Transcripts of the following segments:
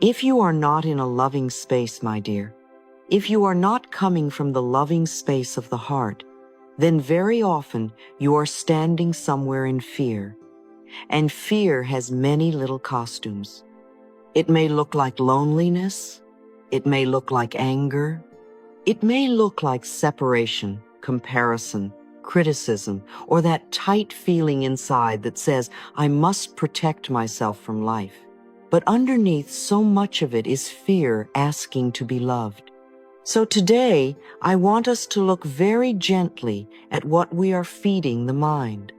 If you are not in a loving space, my dear, if you are not coming from the loving space of the heart, then very often you are standing somewhere in fear. And fear has many little costumes. It may look like loneliness. It may look like anger. It may look like separation, comparison, criticism, or that tight feeling inside that says, I must protect myself from life. But underneath so much of it is fear asking to be loved. So today, I want us to look very gently at what we are feeding the mind.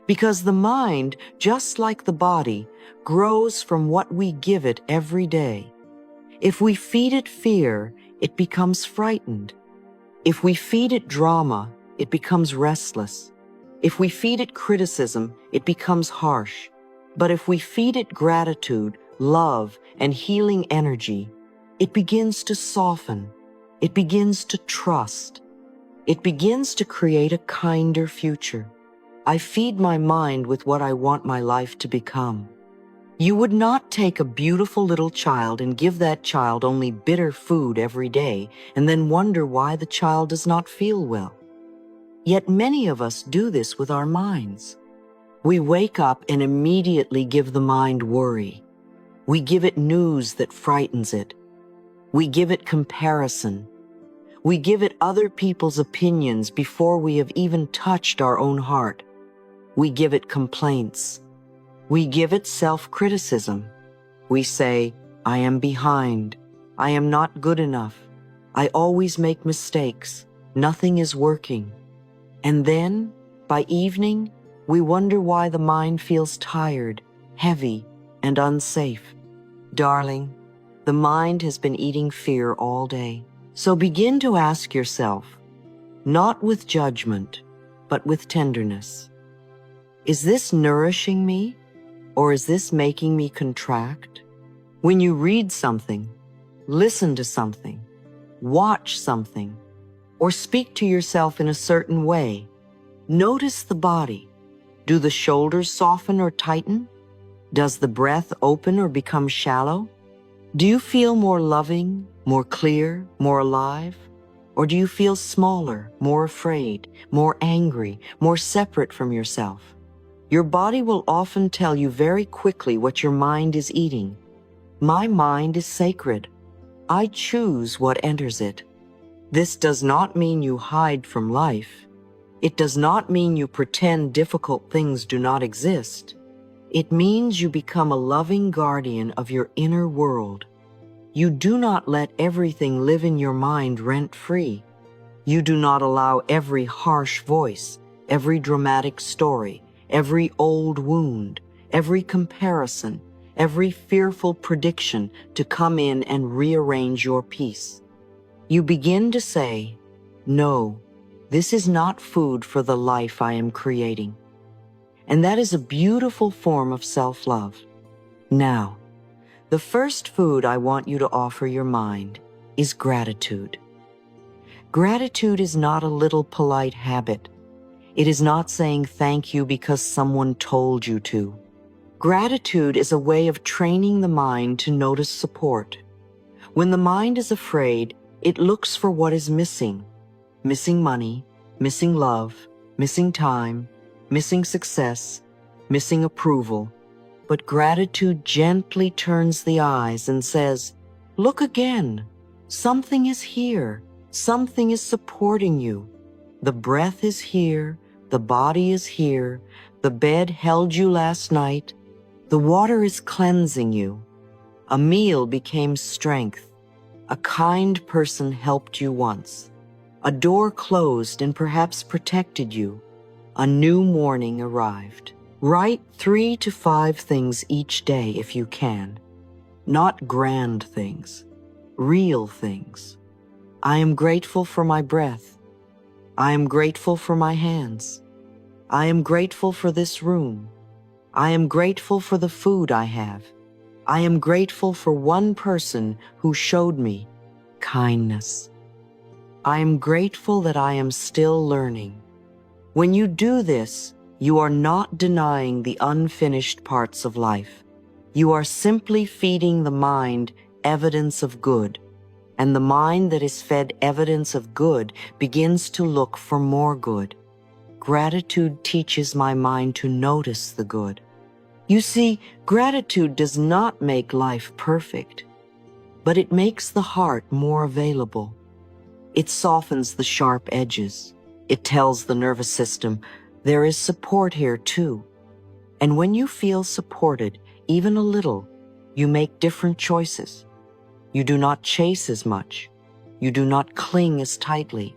Because the mind, just like the body, grows from what we give it every day. If we feed it fear, it becomes frightened. If we feed it drama, it becomes restless. If we feed it criticism, it becomes harsh. But if we feed it gratitude, love, and healing energy, it begins to soften. It begins to trust. It begins to create a kinder future. I feed my mind with what I want my life to become. You would not take a beautiful little child and give that child only bitter food every day and then wonder why the child does not feel well. Yet many of us do this with our minds. We wake up and immediately give the mind worry. We give it news that frightens it. We give it comparison. We give it other people's opinions before we have even touched our own heart. We give it complaints. We give it self-criticism. We say, I am behind. I am not good enough. I always make mistakes. Nothing is working. And then, by evening, we wonder why the mind feels tired, heavy, and unsafe. Darling, the mind has been eating fear all day. So begin to ask yourself, not with judgment, but with tenderness. Is this nourishing me, or is this making me contract? When you read something, listen to something, watch something, or speak to yourself in a certain way, notice the body. Do the shoulders soften or tighten? Does the breath open or become shallow? Do you feel more loving, more clear, more alive? Or do you feel smaller, more afraid, more angry, more separate from yourself? Your body will often tell you very quickly what your mind is eating. My mind is sacred. I choose what enters it. This does not mean you hide from life. It does not mean you pretend difficult things do not exist. It means you become a loving guardian of your inner world. You do not let everything live in your mind rent-free. You do not allow every harsh voice, every dramatic story, every old wound, every comparison, every fearful prediction to come in and rearrange your peace. You begin to say, no, this is not food for the life I am creating. And that is a beautiful form of self-love. Now, the first food I want you to offer your mind is gratitude. Gratitude is not a little polite habit. It is not saying thank you because someone told you to. Gratitude is a way of training the mind to notice support. When the mind is afraid, it looks for what is missing. Missing money, missing love, missing time, missing success, missing approval. But gratitude gently turns the eyes and says, look again. Something is here. Something is supporting you. The breath is here. The body is here. The bed held you last night. The water is cleansing you. A meal became strength. A kind person helped you once. A door closed and perhaps protected you. A new morning arrived. Write 3 to 5 things each day if you can. Not grand things, real things. I am grateful for my breath. I am grateful for my hands. I am grateful for this room. I am grateful for the food I have. I am grateful for one person who showed me kindness. I am grateful that I am still learning. When you do this, you are not denying the unfinished parts of life. You are simply feeding the mind evidence of good, and the mind that is fed evidence of good begins to look for more good. Gratitude teaches my mind to notice the good. You see, gratitude does not make life perfect, but it makes the heart more available. It softens the sharp edges. It tells the nervous system, there is support here too. And when you feel supported, even a little, you make different choices. You do not chase as much. You do not cling as tightly.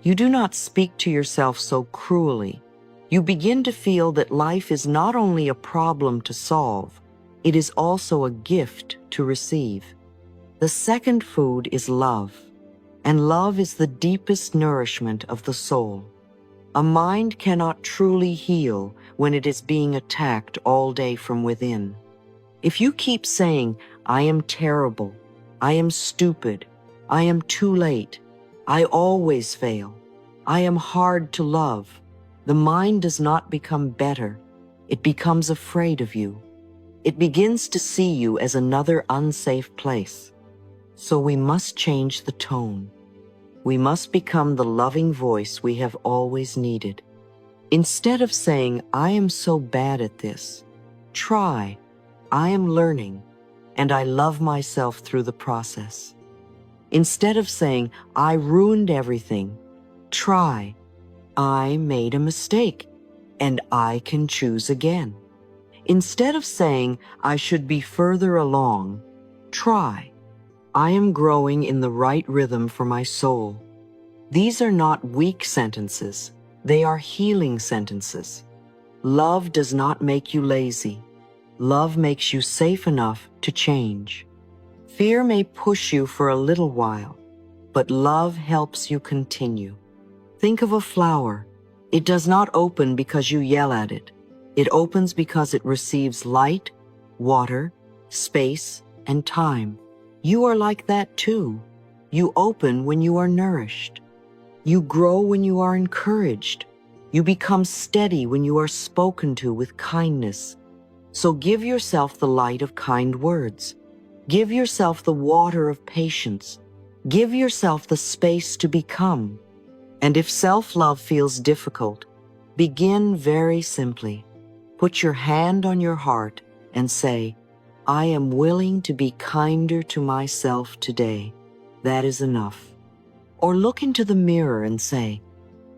You do not speak to yourself so cruelly. You begin to feel that life is not only a problem to solve, it is also a gift to receive. The second food is love, and love is the deepest nourishment of the soul. A mind cannot truly heal when it is being attacked all day from within. If you keep saying, I am terrible, I am stupid, I am too late, I always fail, I am hard to love, the mind does not become better. It becomes afraid of you. It begins to see you as another unsafe place. So we must change the tone. We must become the loving voice we have always needed. Instead of saying, I am so bad at this, try, I am learning, and I love myself through the process. Instead of saying, I ruined everything, try, I made a mistake, and I can choose again. Instead of saying, I should be further along, try, I am growing in the right rhythm for my soul. These are not weak sentences. They are healing sentences. Love does not make you lazy. Love makes you safe enough to change. Fear may push you for a little while, but love helps you continue. Think of a flower. It does not open because you yell at it. It opens because it receives light, water, space, and time. You are like that too. You open when you are nourished. You grow when you are encouraged. You become steady when you are spoken to with kindness. So give yourself the light of kind words. Give yourself the water of patience. Give yourself the space to become. And if self-love feels difficult, begin very simply. Put your hand on your heart and say, I am willing to be kinder to myself today. That is enough. Or look into the mirror and say,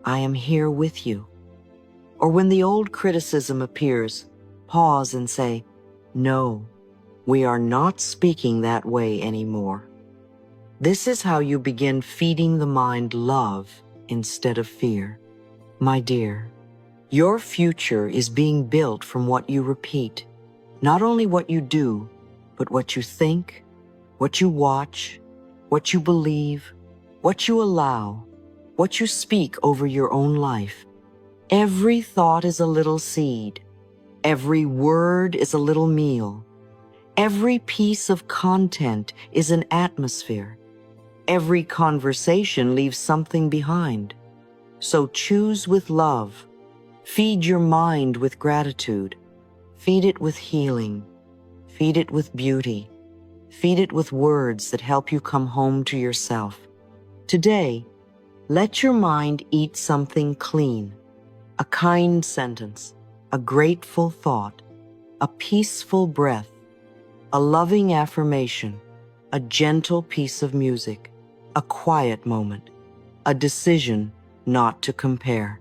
I am here with you. Or when the old criticism appears, pause and say, no, we are not speaking that way anymore. This is how you begin feeding the mind love instead of fear. My dear, your future is being built from what you repeat, not only what you do, but what you think, what you watch, what you believe, what you allow, what you speak over your own life. Every thought is a little seed. Every word is a little meal. Every piece of content is an atmosphere. Every conversation leaves something behind. So choose with love. Feed your mind with gratitude. Feed it with healing. Feed it with beauty. Feed it with words that help you come home to yourself. Today, let your mind eat something clean, a kind sentence, a grateful thought, a peaceful breath, a loving affirmation, a gentle piece of music, a quiet moment, a decision not to compare,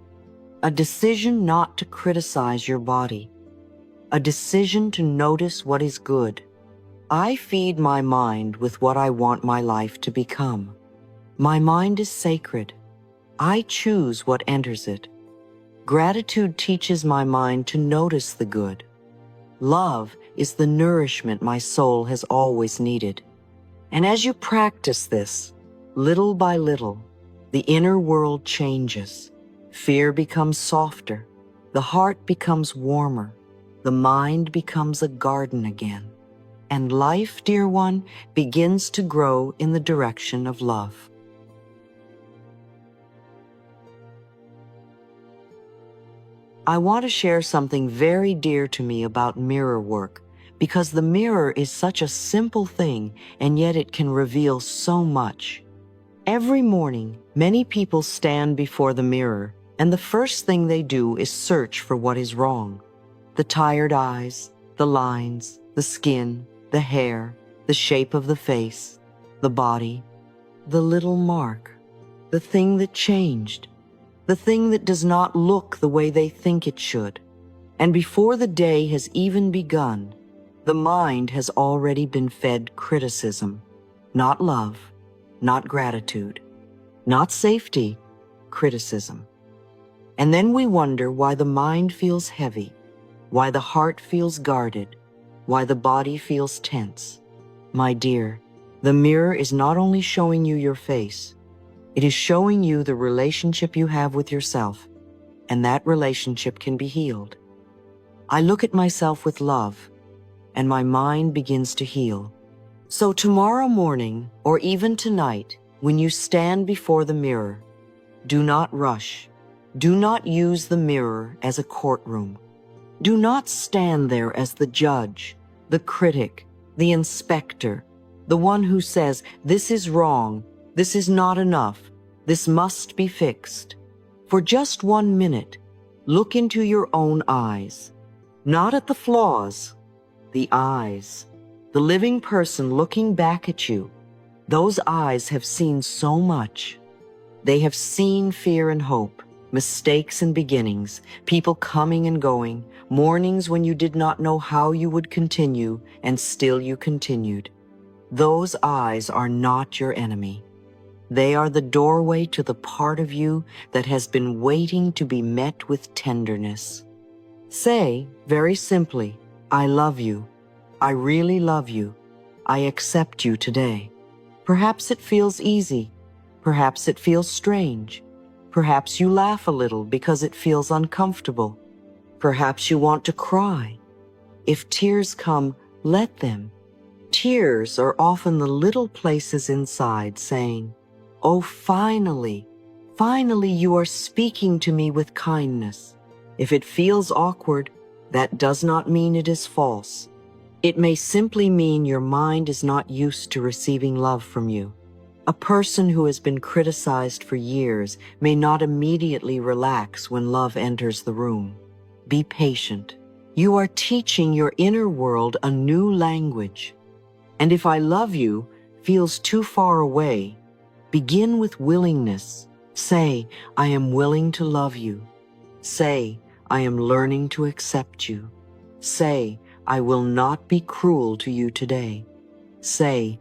a decision not to criticize your body, a decision to notice what is good. I feed my mind with what I want my life to become. My mind is sacred. I choose what enters it. Gratitude teaches my mind to notice the good. Love is the nourishment my soul has always needed. And as you practice this, little by little, the inner world changes. Fear becomes softer. The heart becomes warmer. The mind becomes a garden again. And life, dear one, begins to grow in the direction of love. I want to share something very dear to me about mirror work, because the mirror is such a simple thing, and yet it can reveal so much. Every morning, many people stand before the mirror, and the first thing they do is search for what is wrong. The tired eyes, the lines, the skin, the hair, the shape of the face, the body, the little mark, the thing that changed, the thing that does not look the way they think it should. And before the day has even begun, the mind has already been fed criticism, not love, not gratitude, not safety, criticism. And then we wonder why the mind feels heavy, why the heart feels guarded, why the body feels tense. My dear, the mirror is not only showing you your face, it is showing you the relationship you have with yourself, and that relationship can be healed. I look at myself with love, and my mind begins to heal. So tomorrow morning, or even tonight, when you stand before the mirror, do not rush. Do not use the mirror as a courtroom. Do not stand there as the judge, the critic, the inspector, the one who says, this is wrong, this is not enough, this must be fixed. For just 1 minute, look into your own eyes, not at the flaws, the eyes, the living person looking back at you. Those eyes have seen so much. They have seen fear and hope, mistakes and beginnings, people coming and going, mornings when you did not know how you would continue, and still you continued. Those eyes are not your enemy. They are the doorway to the part of you that has been waiting to be met with tenderness. Say, very simply, I love you. I really love you. I accept you today. Perhaps it feels easy. Perhaps it feels strange. Perhaps you laugh a little because it feels uncomfortable. Perhaps you want to cry. If tears come, let them. Tears are often the little places inside saying, oh, finally, finally you are speaking to me with kindness. If it feels awkward, that does not mean it is false. It may simply mean your mind is not used to receiving love from you. A person who has been criticized for years may not immediately relax when love enters the room. Be patient. You are teaching your inner world a new language. And if I love you feels too far away, begin with willingness. Say, I am willing to love you. Say, I am learning to accept you. Say, I will not be cruel to you today. Say,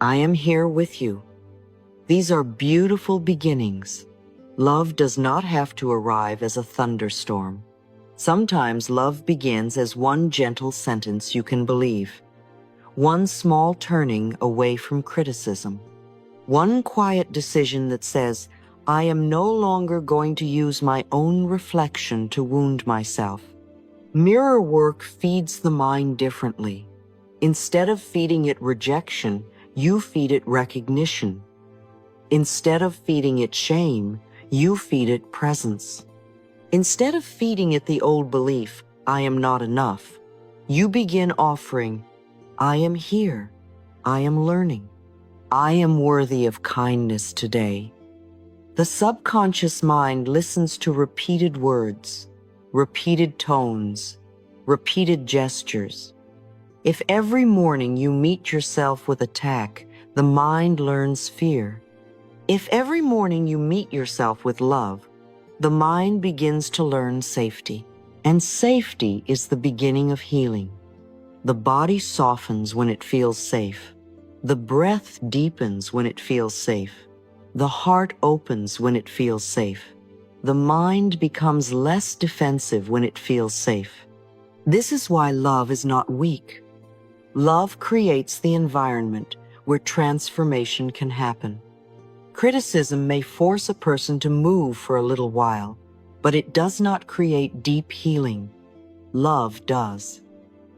I am here with you. These are beautiful beginnings. Love does not have to arrive as a thunderstorm. Sometimes love begins as one gentle sentence you can believe, one small turning away from criticism, one quiet decision that says, I am no longer going to use my own reflection to wound myself. Mirror work feeds the mind differently. Instead of feeding it rejection, you feed it recognition. Instead of feeding it shame, you feed it presence. Instead of feeding it the old belief, I am not enough, you begin offering, I am here, I am learning, I am worthy of kindness today. The subconscious mind listens to repeated words, repeated tones, repeated gestures. If every morning you meet yourself with attack, the mind learns fear. If every morning you meet yourself with love, the mind begins to learn safety. And safety is the beginning of healing. The body softens when it feels safe. The breath deepens when it feels safe. The heart opens when it feels safe. The mind becomes less defensive when it feels safe. This is why love is not weak. Love creates the environment where transformation can happen. Criticism may force a person to move for a little while, but it does not create deep healing. Love does.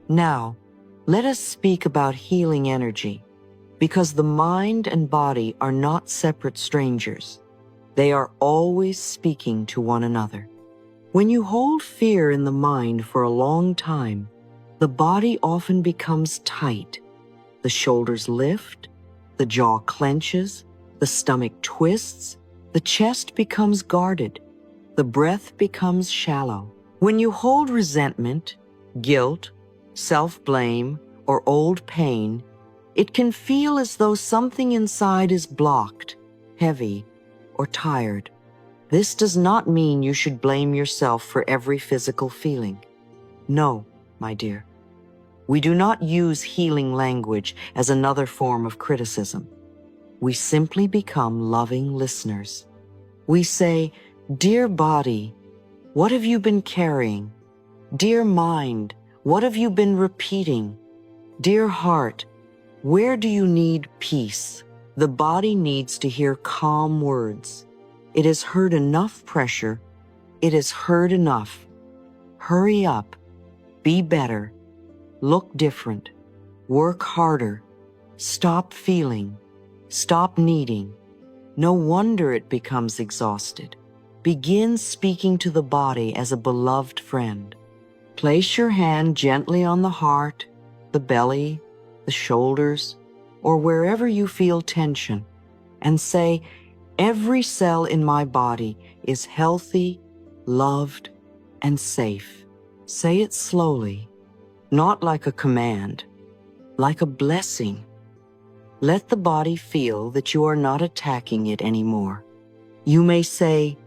Now, let us speak about healing energy, because the mind and body are not separate strangers. They are always speaking to one another. When you hold fear in the mind for a long time, The body often becomes tight. The shoulders lift, the jaw clenches, the stomach twists, the chest becomes guarded, the breath becomes shallow. When you hold resentment, guilt, self-blame, or old pain, it can feel as though something inside is blocked, heavy, or tired. This does not mean you should blame yourself for every physical feeling. No, my dear. We do not use healing language as another form of criticism. We simply become loving listeners. We say, "Dear body, what have you been carrying? Dear mind, what have you been repeating? Dear heart, where do you need peace?" The body needs to hear calm words. It has heard enough pressure. It has heard enough. Hurry up. Be better. Look different. Work harder. Stop feeling. Stop needing. No wonder it becomes exhausted. Begin speaking to the body as a beloved friend. Place your hand gently on the heart, the belly, the shoulders, or wherever you feel tension, and say, "Every cell in my body is healthy, loved, and safe." Say it slowly, not like a command, like a blessing. Let the body feel that you are not attacking it anymore. You may say,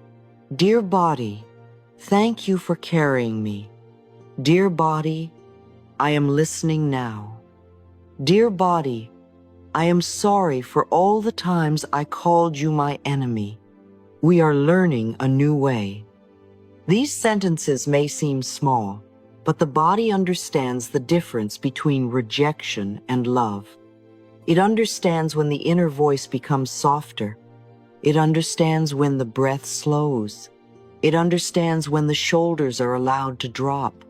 "Dear body, thank you for carrying me. Dear body, I am listening now. Dear body, I am sorry for all the times I called you my enemy." We are learning a new way. These sentences may seem small, but the body understands the difference between rejection and love. It understands when the inner voice becomes softer. It understands when the breath slows. It understands when the shoulders are allowed to drop.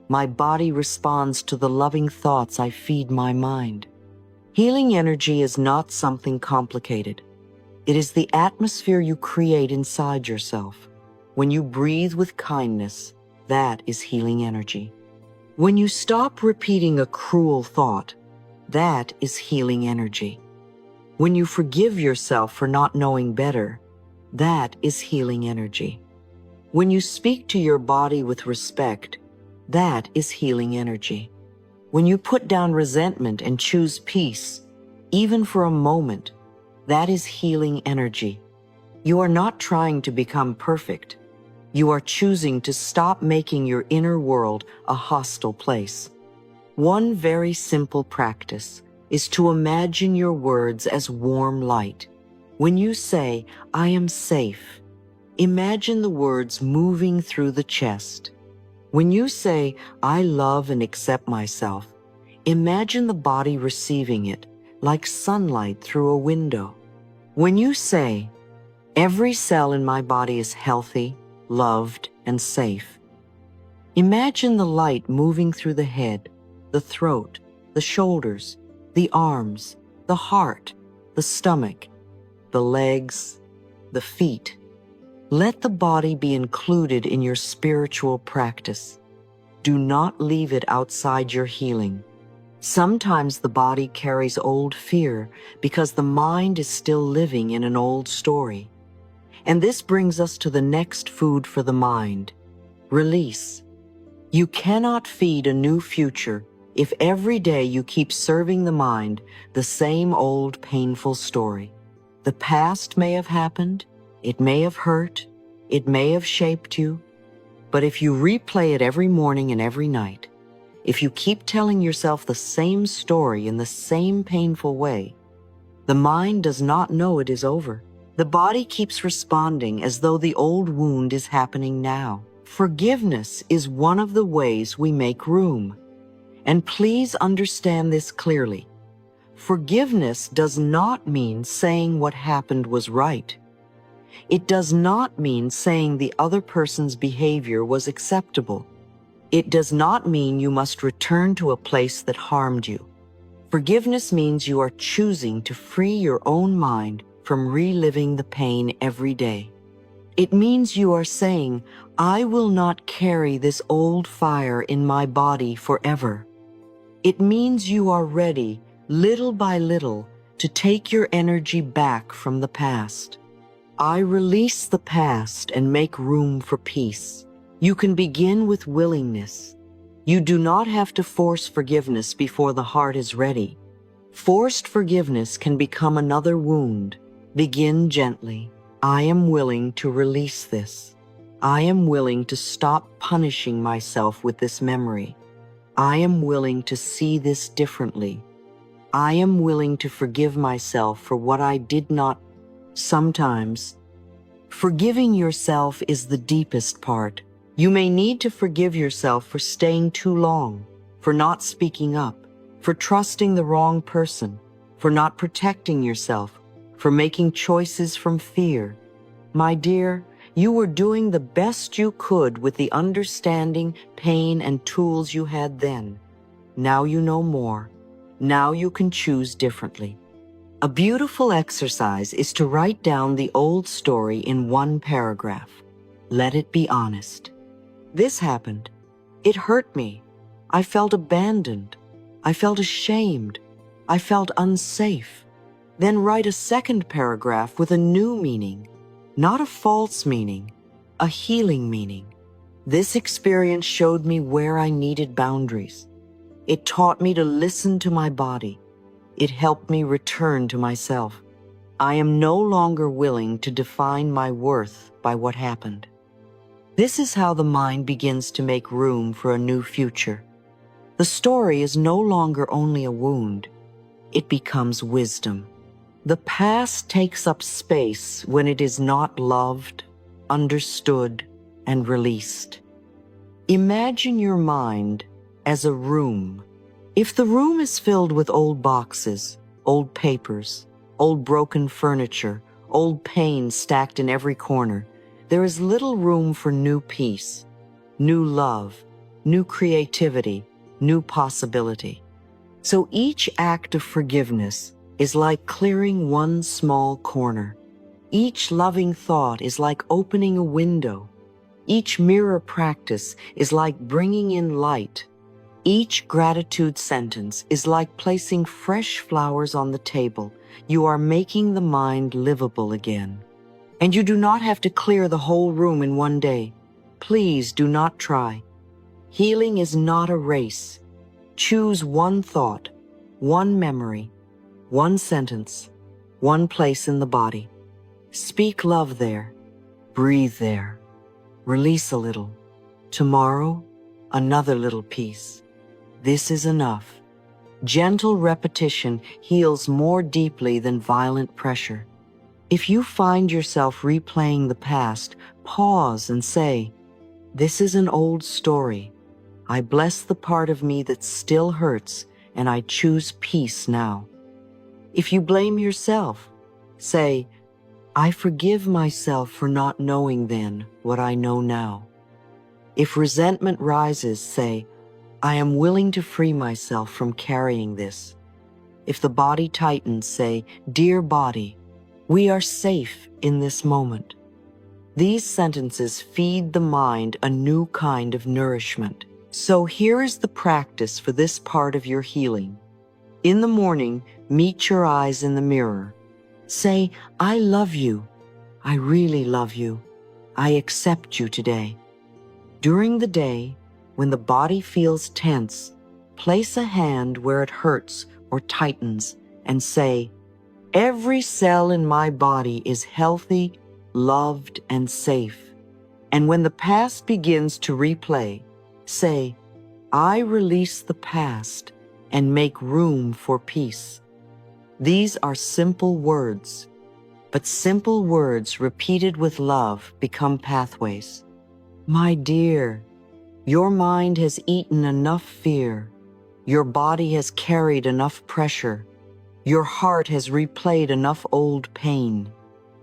My body responds to the loving thoughts I feed my mind. Healing energy is not something complicated. It is the atmosphere you create inside yourself. When you breathe with kindness, that is healing energy. When you stop repeating a cruel thought, that is healing energy. When you forgive yourself for not knowing better, that is healing energy. When you speak to your body with respect, that is healing energy. When you put down resentment and choose peace, even for a moment, that is healing energy. You are not trying to become perfect. You are choosing to stop making your inner world a hostile place. One very simple practice is to imagine your words as warm light. When you say, "I am safe," imagine the words moving through the chest. When you say, "I love and accept myself," imagine the body receiving it like sunlight through a window. When you say, "Every cell in my body is healthy, loved, and safe," imagine the light moving through the head, the throat, the shoulders, the arms, the heart, the stomach, the legs, the feet. Let the body be included in your spiritual practice. Do not leave it outside your healing. Sometimes the body carries old fear because the mind is still living in an old story. And this brings us to the next food for the mind: release. You cannot feed a new future if every day you keep serving the mind the same old painful story. The past may have happened, it may have hurt, it may have shaped you, but if you replay it every morning and every night, if you keep telling yourself the same story in the same painful way, the mind does not know it is over. The body keeps responding as though the old wound is happening now. Forgiveness is one of the ways we make room. And please understand this clearly. Forgiveness does not mean saying what happened was right. It does not mean saying the other person's behavior was acceptable. It does not mean you must return to a place that harmed you. Forgiveness means you are choosing to free your own mind from reliving the pain every day. It means you are saying, I will not carry this old fire in my body forever. It means you are ready, little by little, to take your energy back from the past. I release the past and make room for peace. You can begin with willingness. You do not have to force forgiveness before the heart is ready. Forced forgiveness can become another wound. Begin gently. I am willing to release this. I am willing to stop punishing myself with this memory. I am willing to see this differently. I am willing to forgive myself for what I did not. Sometimes, forgiving yourself is the deepest part. You may need to forgive yourself for staying too long, for not speaking up, for trusting the wrong person, for not protecting yourself, for making choices from fear. My dear, you were doing the best you could with the understanding, pain, and tools you had then. Now you know more. Now you can choose differently. A beautiful exercise is to write down the old story in one paragraph. Let it be honest. This happened. It hurt me. I felt abandoned. I felt ashamed. I felt unsafe. Then write a second paragraph with a new meaning, not a false meaning, a healing meaning. This experience showed me where I needed boundaries. It taught me to listen to my body. It helped me return to myself. I am no longer willing to define my worth by what happened. This is how the mind begins to make room for a new future. The story is no longer only a wound. It becomes wisdom. The past takes up space when it is not loved, understood, and released. Imagine your mind as a room. If the room is filled with old boxes, old papers, old broken furniture, old pain stacked in every corner, there is little room for new peace, new love, new creativity, new possibility. So each act of forgiveness is like clearing one small corner. Each loving thought is like opening a window. Each mirror practice is like bringing in light. Each gratitude sentence is like placing fresh flowers on the table. You are making the mind livable again. And you do not have to clear the whole room in one day. Please do not try. Healing is not a race. Choose one thought, one memory, one sentence, one place in the body. Speak love there. Breathe there. Release a little. Tomorrow, another little piece. This is enough. Gentle repetition heals more deeply than violent pressure. If you find yourself replaying the past, pause and say, "This is an old story. I bless the part of me that still hurts, and I choose peace now." If you blame yourself, say, "I forgive myself for not knowing then what I know now." If resentment rises, say, "I am willing to free myself from carrying this." If the body tightens, say, "Dear body, we are safe in this moment." These sentences feed the mind a new kind of nourishment. So here is the practice for this part of your healing. In the morning, meet your eyes in the mirror. Say, "I love you. I really love you. I accept you today." During the day, when the body feels tense, place a hand where it hurts or tightens and say, "Every cell in my body is healthy, loved, and safe." And when the past begins to replay, say, "I release the past and make room for peace." These are simple words, but simple words repeated with love become pathways. My dear, your mind has eaten enough fear. Your body has carried enough pressure. Your heart has replayed enough old pain.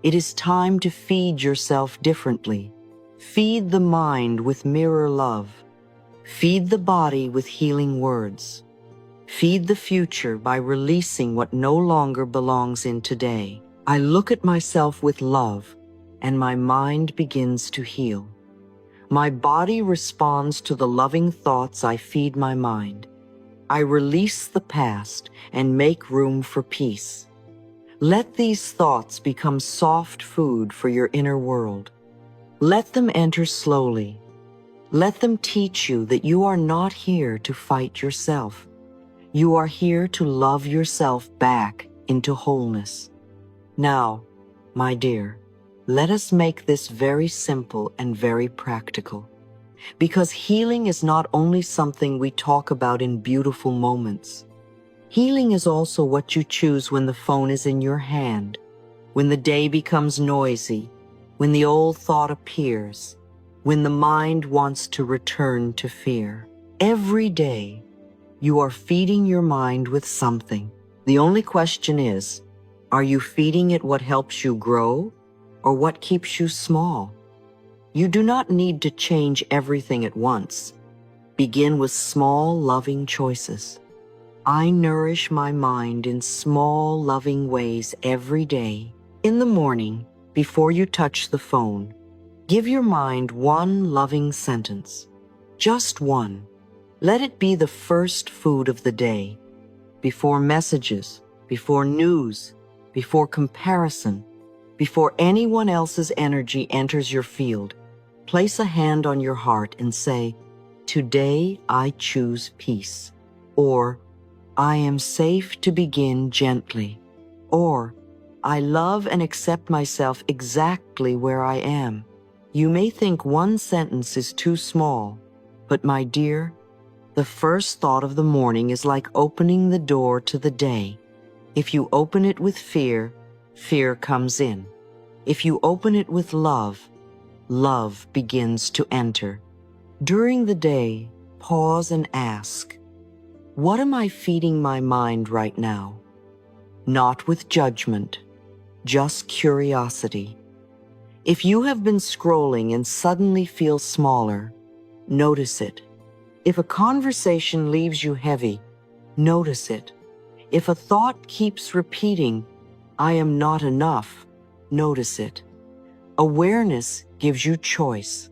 It is time to feed yourself differently. Feed the mind with mirror love. Feed the body with healing words. Feed the future by releasing what no longer belongs in today. I look at myself with love, and my mind begins to heal. My body responds to the loving thoughts I feed my mind. I release the past and make room for peace. Let these thoughts become soft food for your inner world. Let them enter slowly. Let them teach you that you are not here to fight yourself. You are here to love yourself back into wholeness. Now, my dear, let us make this very simple and very practical. Because healing is not only something we talk about in beautiful moments. Healing is also what you choose when the phone is in your hand, when the day becomes noisy, when the old thought appears, when the mind wants to return to fear. Every day, you are feeding your mind with something. The only question is, are you feeding it what helps you grow or what keeps you small? You do not need to change everything at once. Begin with small, loving choices. I nourish my mind in small, loving ways every day. In the morning, before you touch the phone, give your mind one loving sentence. Just one. Let it be the first food of the day. Before messages, before news, before comparison, before anyone else's energy enters your field, place a hand on your heart and say, "Today I choose peace," or "I am safe to begin gently," or "I love and accept myself exactly where I am." You may think one sentence is too small, but my dear, the first thought of the morning is like opening the door to the day. If you open it with fear, fear comes in. If you open it with love, love begins to enter. During the day, pause and ask, what am I feeding my mind right now? Not with judgment, just curiosity. If you have been scrolling and suddenly feel smaller, notice it. If a conversation leaves you heavy, notice it. If a thought keeps repeating, "I am not enough," notice it. Awareness gives you choice.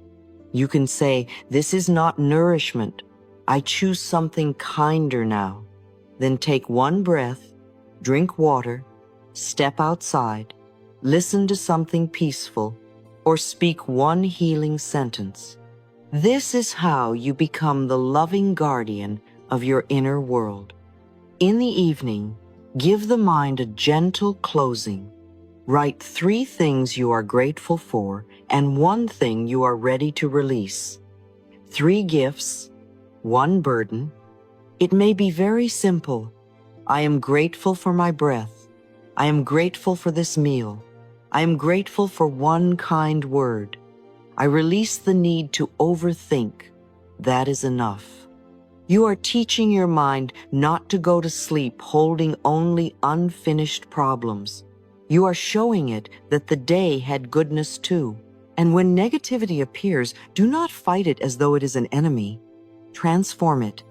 You can say, "This is not nourishment. I choose something kinder now." Then take one breath, drink water, step outside, listen to something peaceful, or speak one healing sentence. This is how you become the loving guardian of your inner world. In the evening, give the mind a gentle closing. Write 3 things you are grateful for and 1 thing you are ready to release. 3 gifts, 1 burden. It may be very simple. I am grateful for my breath. I am grateful for this meal. I am grateful for 1 kind word. I release the need to overthink. That is enough. You are teaching your mind not to go to sleep holding only unfinished problems. You are showing it that the day had goodness too. And when negativity appears, do not fight it as though it is an enemy. Transform it.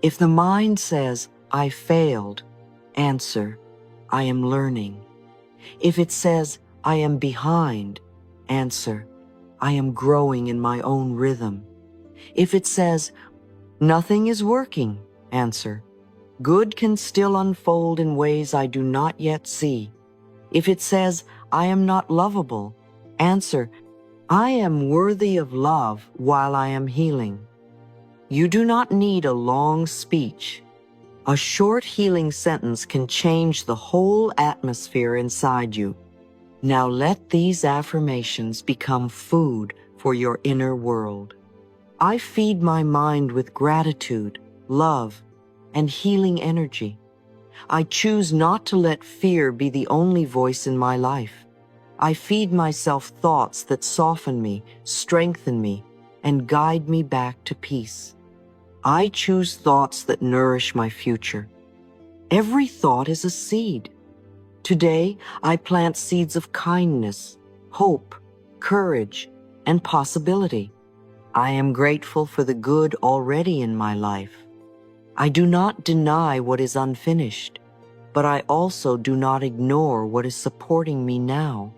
If the mind says, "I failed," answer, "I am learning." If it says, "I am behind," answer, "I am growing in my own rhythm." If it says, "Nothing is working," answer, "Good can still unfold in ways I do not yet see." If it says, "I am not lovable," answer, "I am worthy of love while I am healing." You do not need a long speech. A short healing sentence can change the whole atmosphere inside you. Now let these affirmations become food for your inner world. I feed my mind with gratitude, love, and healing energy. I choose not to let fear be the only voice in my life. I feed myself thoughts that soften me, strengthen me, and guide me back to peace. I choose thoughts that nourish my future. Every thought is a seed. Today, I plant seeds of kindness, hope, courage, and possibility. I am grateful for the good already in my life. I do not deny what is unfinished, but I also do not ignore what is supporting me now.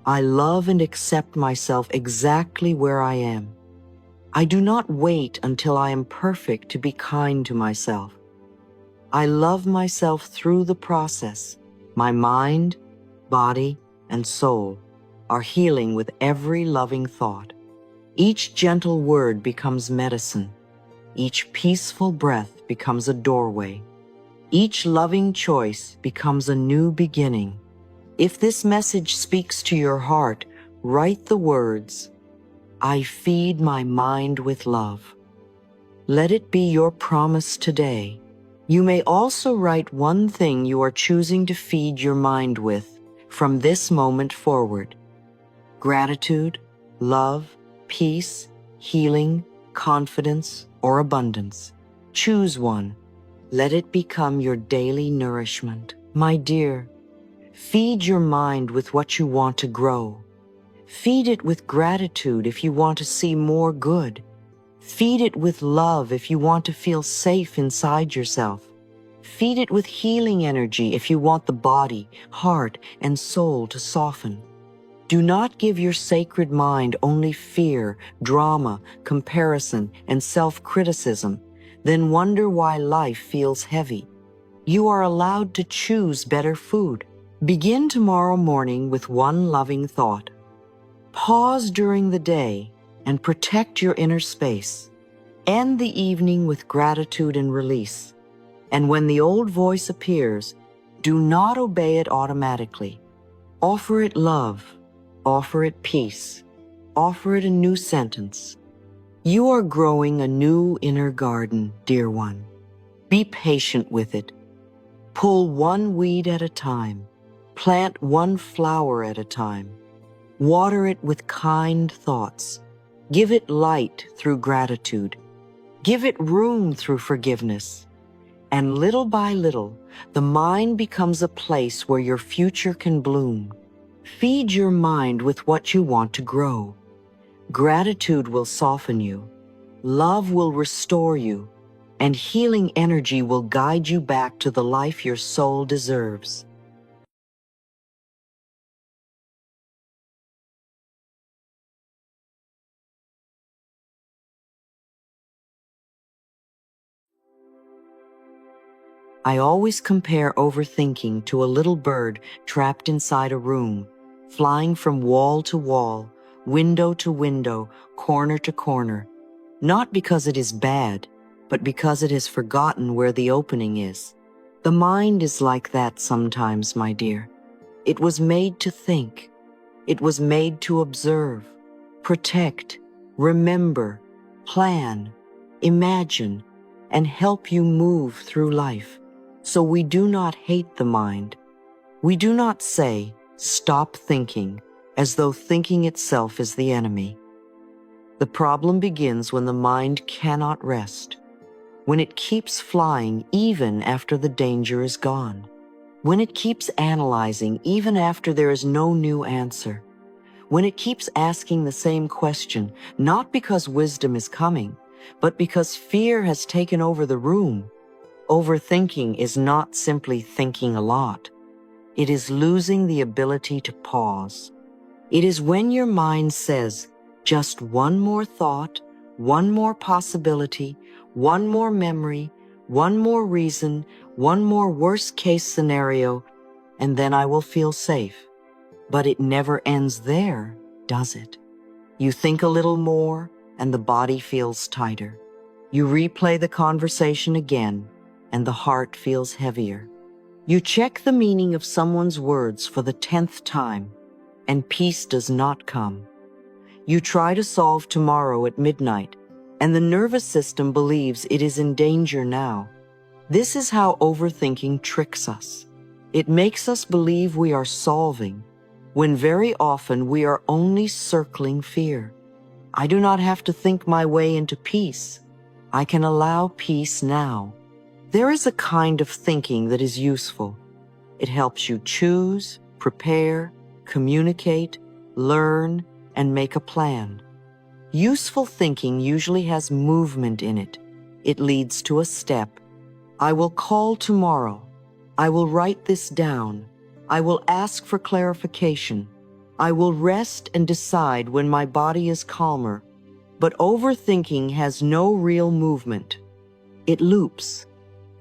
I love and accept myself exactly where I am. I do not wait until I am perfect to be kind to myself. I love myself through the process. My mind, body, and soul are healing with every loving thought. Each gentle word becomes medicine. Each peaceful breath becomes a doorway. Each loving choice becomes a new beginning. If this message speaks to your heart, write the words, I feed my mind with love. Let it be your promise today. You may also write one thing you are choosing to feed your mind with from this moment forward. Gratitude, love, peace, healing, confidence, or abundance. Choose one. Let it become your daily nourishment. My dear, feed your mind with what you want to grow. Feed it with gratitude if you want to see more good. Feed it with love if you want to feel safe inside yourself. Feed it with healing energy if you want the body, heart, and soul to soften. Do not give your sacred mind only fear, drama, comparison, and self-criticism, then wonder why life feels heavy. You are allowed to choose better food. Begin tomorrow morning with one loving thought. Pause during the day and protect your inner space. End the evening with gratitude and release. And when the old voice appears, do not obey it automatically. Offer it love. Offer it peace. Offer it a new sentence. You are growing a new inner garden, dear one. Be patient with it. Pull one weed at a time. Plant one flower at a time. Water it with kind thoughts. Give it light through gratitude. Give it room through forgiveness. And little by little, the mind becomes a place where your future can bloom. Feed your mind with what you want to grow. Gratitude will soften you. Love will restore you. And healing energy will guide you back to the life your soul deserves. I always compare overthinking to a little bird trapped inside a room, flying from wall to wall, window to window, corner to corner, not because it is bad, but because it has forgotten where the opening is. The mind is like that sometimes, my dear. It was made to think. It was made to observe, protect, remember, plan, imagine, and help you move through life. So we do not hate the mind. We do not say, stop thinking, as though thinking itself is the enemy. The problem begins when the mind cannot rest, when it keeps flying even after the danger is gone, when it keeps analyzing even after there is no new answer, when it keeps asking the same question, not because wisdom is coming, but because fear has taken over the room. Overthinking is not simply thinking a lot. It is losing the ability to pause. It is when your mind says, just one more thought, one more possibility, one more memory, one more reason, one more worst-case scenario, and then I will feel safe. But it never ends there, does it? You think a little more, and the body feels tighter. You replay the conversation again, and the heart feels heavier. You check the meaning of someone's words for the 10th time, and peace does not come. You try to solve tomorrow at midnight, and the nervous system believes it is in danger now. This is how overthinking tricks us. It makes us believe we are solving, when very often we are only circling fear. I do not have to think my way into peace. I can allow peace now. There is a kind of thinking that is useful. It helps you choose, prepare, communicate, learn, and make a plan. Useful thinking usually has movement in it. It leads to a step. I will call tomorrow. I will write this down. I will ask for clarification. I will rest and decide when my body is calmer, but overthinking has no real movement. It loops.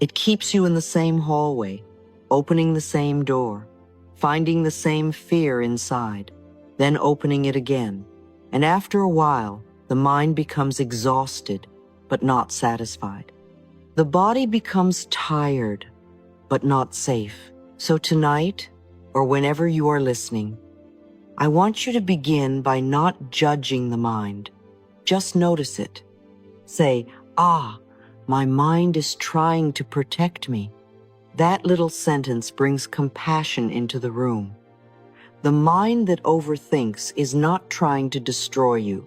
It keeps you in the same hallway, opening the same door, finding the same fear inside, then opening it again. And after a while, the mind becomes exhausted, but not satisfied. The body becomes tired, but not safe. So tonight, or whenever you are listening, I want you to begin by not judging the mind. Just notice it. Say, "Ah, my mind is trying to protect me." That little sentence brings compassion into the room. The mind that overthinks is not trying to destroy you.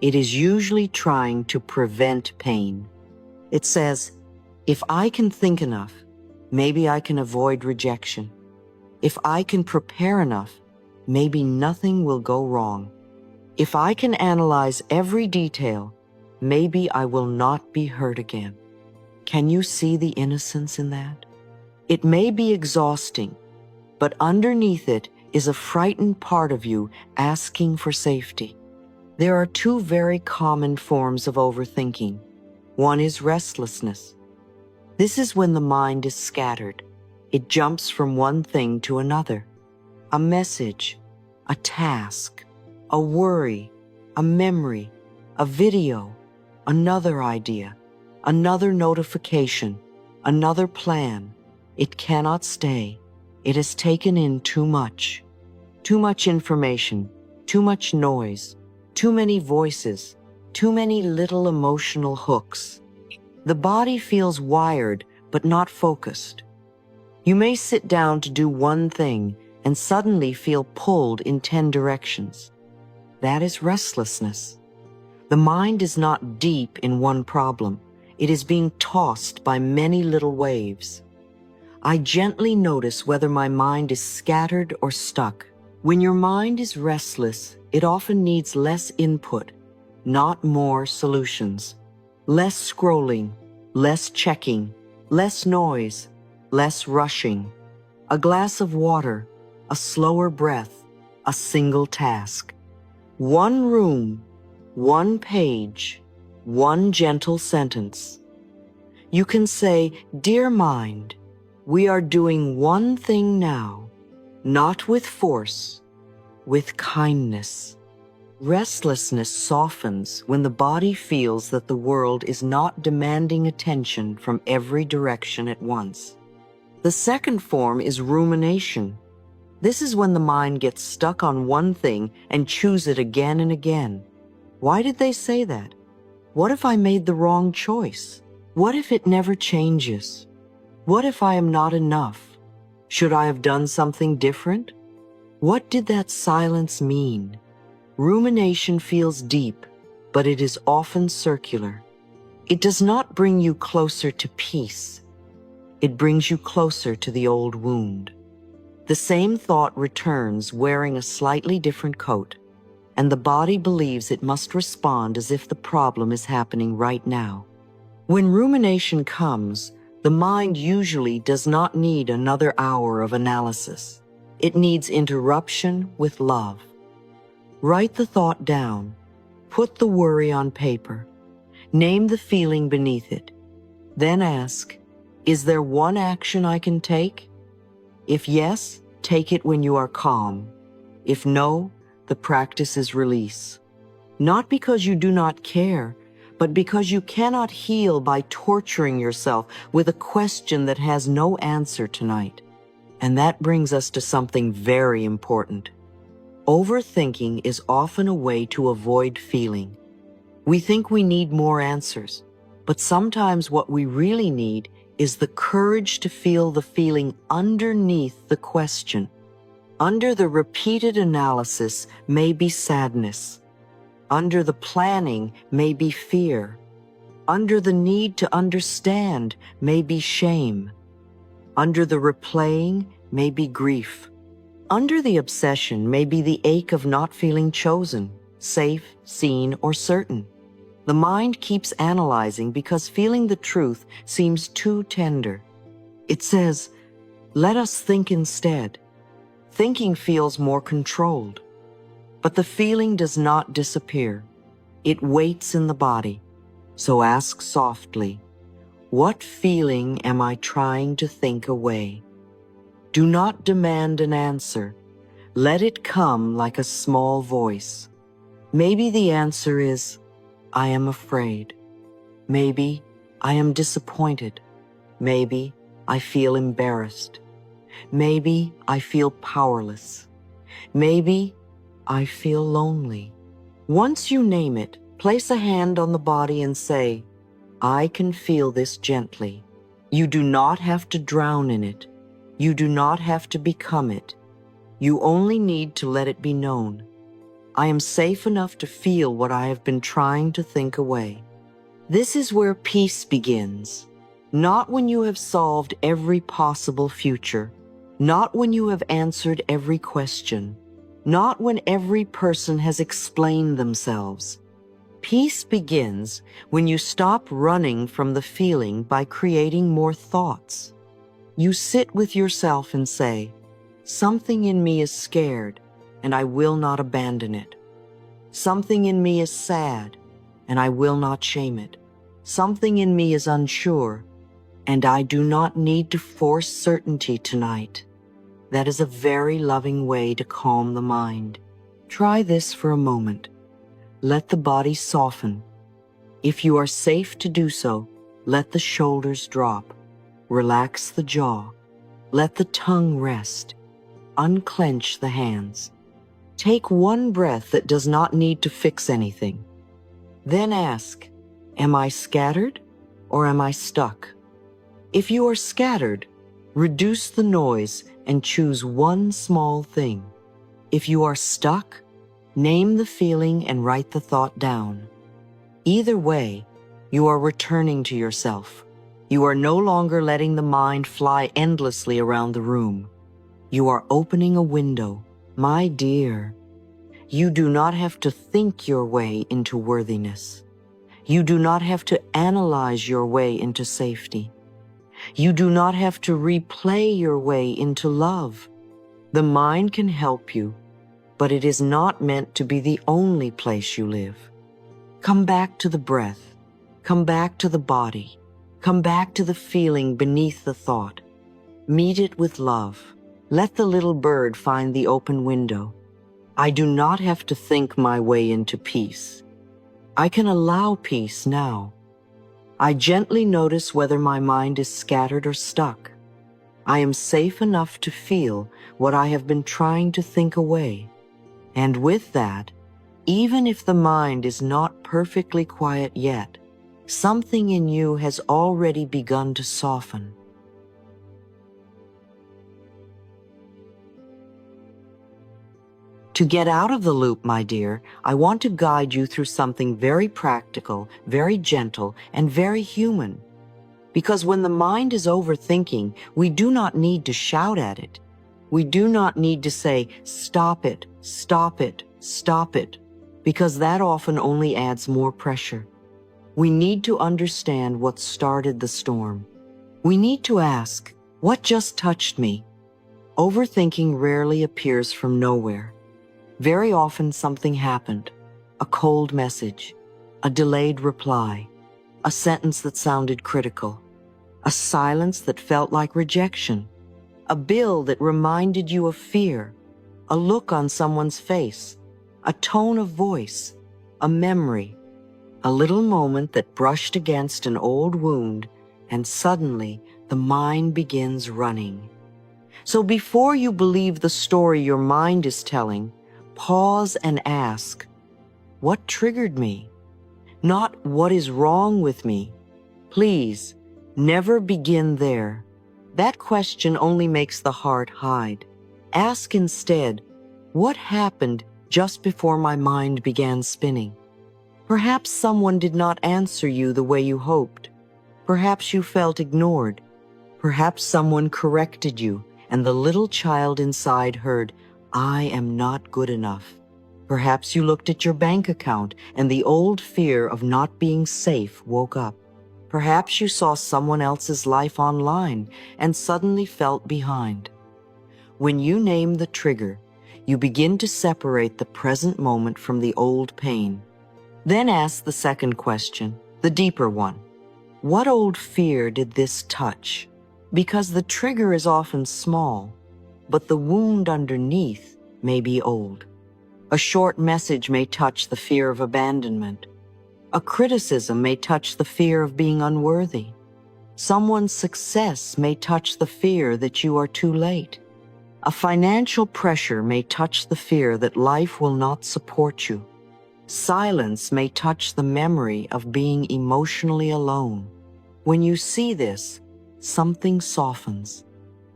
It is usually trying to prevent pain. It says, if I can think enough, maybe I can avoid rejection. If I can prepare enough, maybe nothing will go wrong. If I can analyze every detail, maybe I will not be hurt again. Can you see the innocence in that? It may be exhausting, but underneath it is a frightened part of you asking for safety. There are two very common forms of overthinking. One is restlessness. This is when the mind is scattered. It jumps from one thing to another. A message, a task, a worry, a memory, a video, another idea, another notification, another plan. It cannot stay. It has taken in too much. Too much information, too much noise, too many voices, too many little emotional hooks. The body feels wired, but not focused. You may sit down to do one thing and suddenly feel pulled in 10 directions. That is restlessness. The mind is not deep in one problem. It is being tossed by many little waves. I gently notice whether my mind is scattered or stuck. When your mind is restless, it often needs less input, not more solutions. Less scrolling, less checking, less noise, less rushing. A glass of water, a slower breath, a single task. One room, one page, one gentle sentence. You can say, "Dear mind, we are doing one thing now, not with force, with kindness." Restlessness softens when the body feels that the world is not demanding attention from every direction at once. The second form is rumination. This is when the mind gets stuck on one thing and chews it again and again. Why did they say that? What if I made the wrong choice? What if it never changes? What if I am not enough? Should I have done something different? What did that silence mean? Rumination feels deep, but it is often circular. It does not bring you closer to peace. It brings you closer to the old wound. The same thought returns wearing a slightly different coat, and the body believes it must respond as if the problem is happening right now. When rumination comes, the mind usually does not need another hour of analysis. It needs interruption with love. Write the thought down. Put the worry on paper. Name the feeling beneath it. Then ask, is there one action I can take? If yes, take it when you are calm. If no, the practice is release. Not because you do not care, but because you cannot heal by torturing yourself with a question that has no answer tonight. And that brings us to something very important. Overthinking is often a way to avoid feeling. We think we need more answers, but sometimes what we really need is the courage to feel the feeling underneath the question. Under the repeated analysis may be sadness. Under the planning may be fear. Under the need to understand may be shame. Under the replaying may be grief. Under the obsession may be the ache of not feeling chosen, safe, seen, or certain. The mind keeps analyzing because feeling the truth seems too tender. It says, let us think instead. Thinking feels more controlled. But the feeling does not disappear. It waits in the body. So ask softly, what feeling am I trying to think away? Do not demand an answer. Let it come like a small voice. Maybe the answer is, I am afraid. Maybe I am disappointed. Maybe I feel embarrassed. Maybe I feel powerless. Maybe I feel lonely. Once you name it, place a hand on the body and say, I can feel this gently. You do not have to drown in it. You do not have to become it. You only need to let it be known. I am safe enough to feel what I have been trying to think away. This is where peace begins. Not when you have solved every possible future. Not when you have answered every question. Not when every person has explained themselves. Peace begins when you stop running from the feeling by creating more thoughts. You sit with yourself and say, something in me is scared, and I will not abandon it. Something in me is sad, and I will not shame it. Something in me is unsure, and I do not need to force certainty tonight. That is a very loving way to calm the mind. Try this for a moment. Let the body soften. If you are safe to do so, let the shoulders drop. Relax the jaw. Let the tongue rest. Unclench the hands. Take one breath that does not need to fix anything. Then ask, am I scattered or am I stuck? If you are scattered, reduce the noise and choose one small thing. If you are stuck, name the feeling and write the thought down. Either way, you are returning to yourself. You are no longer letting the mind fly endlessly around the room. You are opening a window. My dear, you do not have to think your way into worthiness. You do not have to analyze your way into safety. You do not have to replay your way into love. The mind can help you, but it is not meant to be the only place you live. Come back to the breath. Come back to the body. Come back to the feeling beneath the thought. Meet it with love. Let the little bird find the open window. I do not have to think my way into peace. I can allow peace now. I gently notice whether my mind is scattered or stuck. I am safe enough to feel what I have been trying to think away. And with that, even if the mind is not perfectly quiet yet, something in you has already begun to soften. To get out of the loop, my dear, I want to guide you through something very practical, very gentle, and very human. Because when the mind is overthinking, we do not need to shout at it. We do not need to say, stop it, stop it, stop it, because that often only adds more pressure. We need to understand what started the storm. We need to ask, what just touched me? Overthinking rarely appears from nowhere. Very often something happened, a cold message, a delayed reply, a sentence that sounded critical, a silence that felt like rejection, a bill that reminded you of fear, a look on someone's face, a tone of voice, a memory, a little moment that brushed against an old wound, and suddenly the mind begins running. So before you believe the story your mind is telling, pause and ask, what triggered me? Not what is wrong with me. Please, never begin there. That question only makes the heart hide. Ask instead, what happened just before my mind began spinning? Perhaps someone did not answer you the way you hoped. Perhaps you felt ignored. Perhaps someone corrected you, and the little child inside heard, I am not good enough. Perhaps you looked at your bank account and the old fear of not being safe woke up. Perhaps you saw someone else's life online and suddenly felt behind. When you name the trigger, you begin to separate the present moment from the old pain. Then ask the second question, the deeper one. What old fear did this touch? Because the trigger is often small, but the wound underneath may be old. A short message may touch the fear of abandonment. A criticism may touch the fear of being unworthy. Someone's success may touch the fear that you are too late. A financial pressure may touch the fear that life will not support you. Silence may touch the memory of being emotionally alone. When you see this, something softens.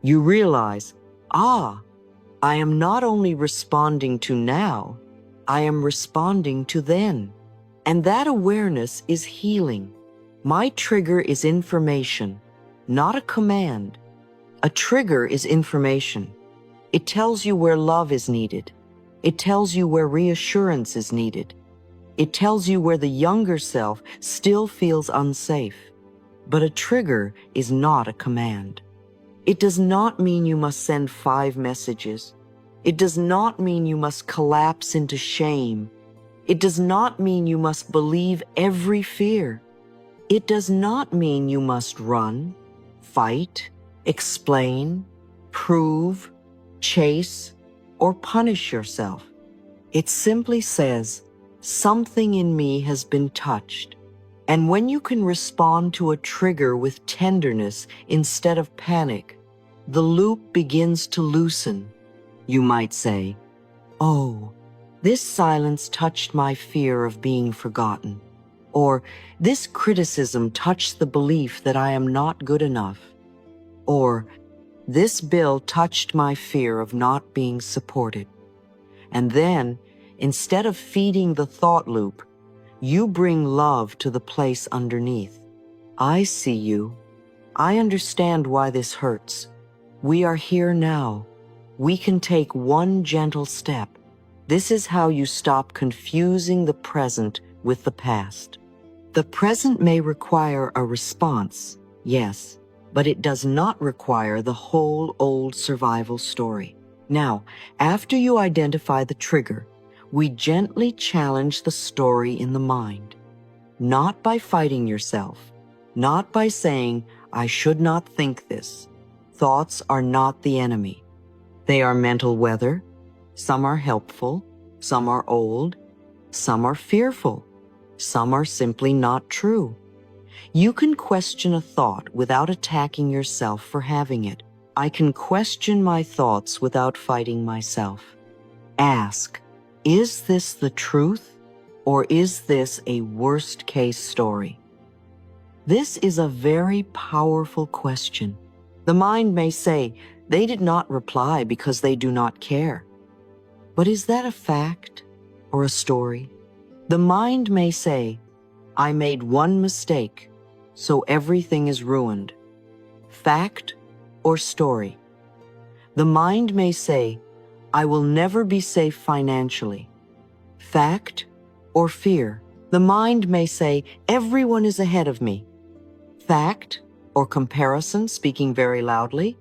You realize, I am not only responding to now, I am responding to then. And that awareness is healing. My trigger is information, not a command. A trigger is information. It tells you where love is needed. It tells you where reassurance is needed. It tells you where the younger self still feels unsafe. But a trigger is not a command. It does not mean you must send 5 messages. It does not mean you must collapse into shame. It does not mean you must believe every fear. It does not mean you must run, fight, explain, prove, chase, or punish yourself. It simply says, something in me has been touched. And when you can respond to a trigger with tenderness instead of panic, the loop begins to loosen. You might say, oh, this silence touched my fear of being forgotten. Or, this criticism touched the belief that I am not good enough. Or, this bill touched my fear of not being supported. And then, instead of feeding the thought loop, you bring love to the place underneath. I see you. I understand why this hurts. We are here now. We can take one gentle step. This is how you stop confusing the present with the past. The present may require a response, yes, but it does not require the whole old survival story. Now, after you identify the trigger, we gently challenge the story in the mind. Not by fighting yourself, not by saying, I should not think this. Thoughts are not the enemy. They are mental weather. Some are helpful, some are old, some are fearful, some are simply not true. You can question a thought without attacking yourself for having it. I can question my thoughts without fighting myself. Ask, is this the truth, or is this a worst-case story? This is a very powerful question. The mind may say, they did not reply because they do not care. But is that a fact or a story? The mind may say, I made one mistake, so everything is ruined. Fact or story? The mind may say, I will never be safe financially. Fact or fear? The mind may say, everyone is ahead of me. Fact or comparison speaking very loudly?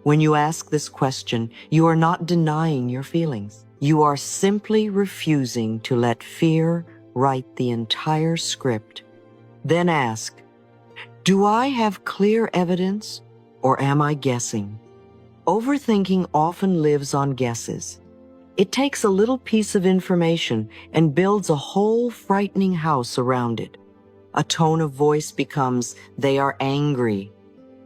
When you ask this question, you are not denying your feelings. You are simply refusing to let fear write the entire script. Then ask, do I have clear evidence or am I guessing? Overthinking often lives on guesses. It takes a little piece of information and builds a whole frightening house around it. A tone of voice becomes, they are angry.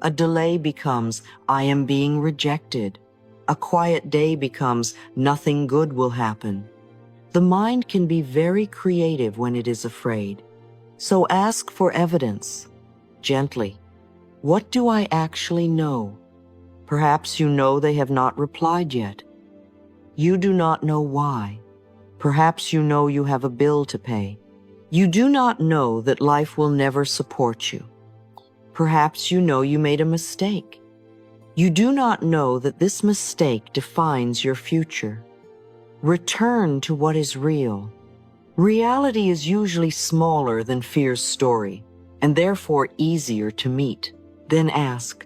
A delay becomes, I am being rejected. A quiet day becomes, nothing good will happen. The mind can be very creative when it is afraid. So ask for evidence, gently. What do I actually know? Perhaps you know they have not replied yet. You do not know why. Perhaps you know you have a bill to pay. You do not know that life will never support you. Perhaps you know you made a mistake. You do not know that this mistake defines your future. Return to what is real. Reality is usually smaller than fear's story, and therefore easier to meet. Then ask,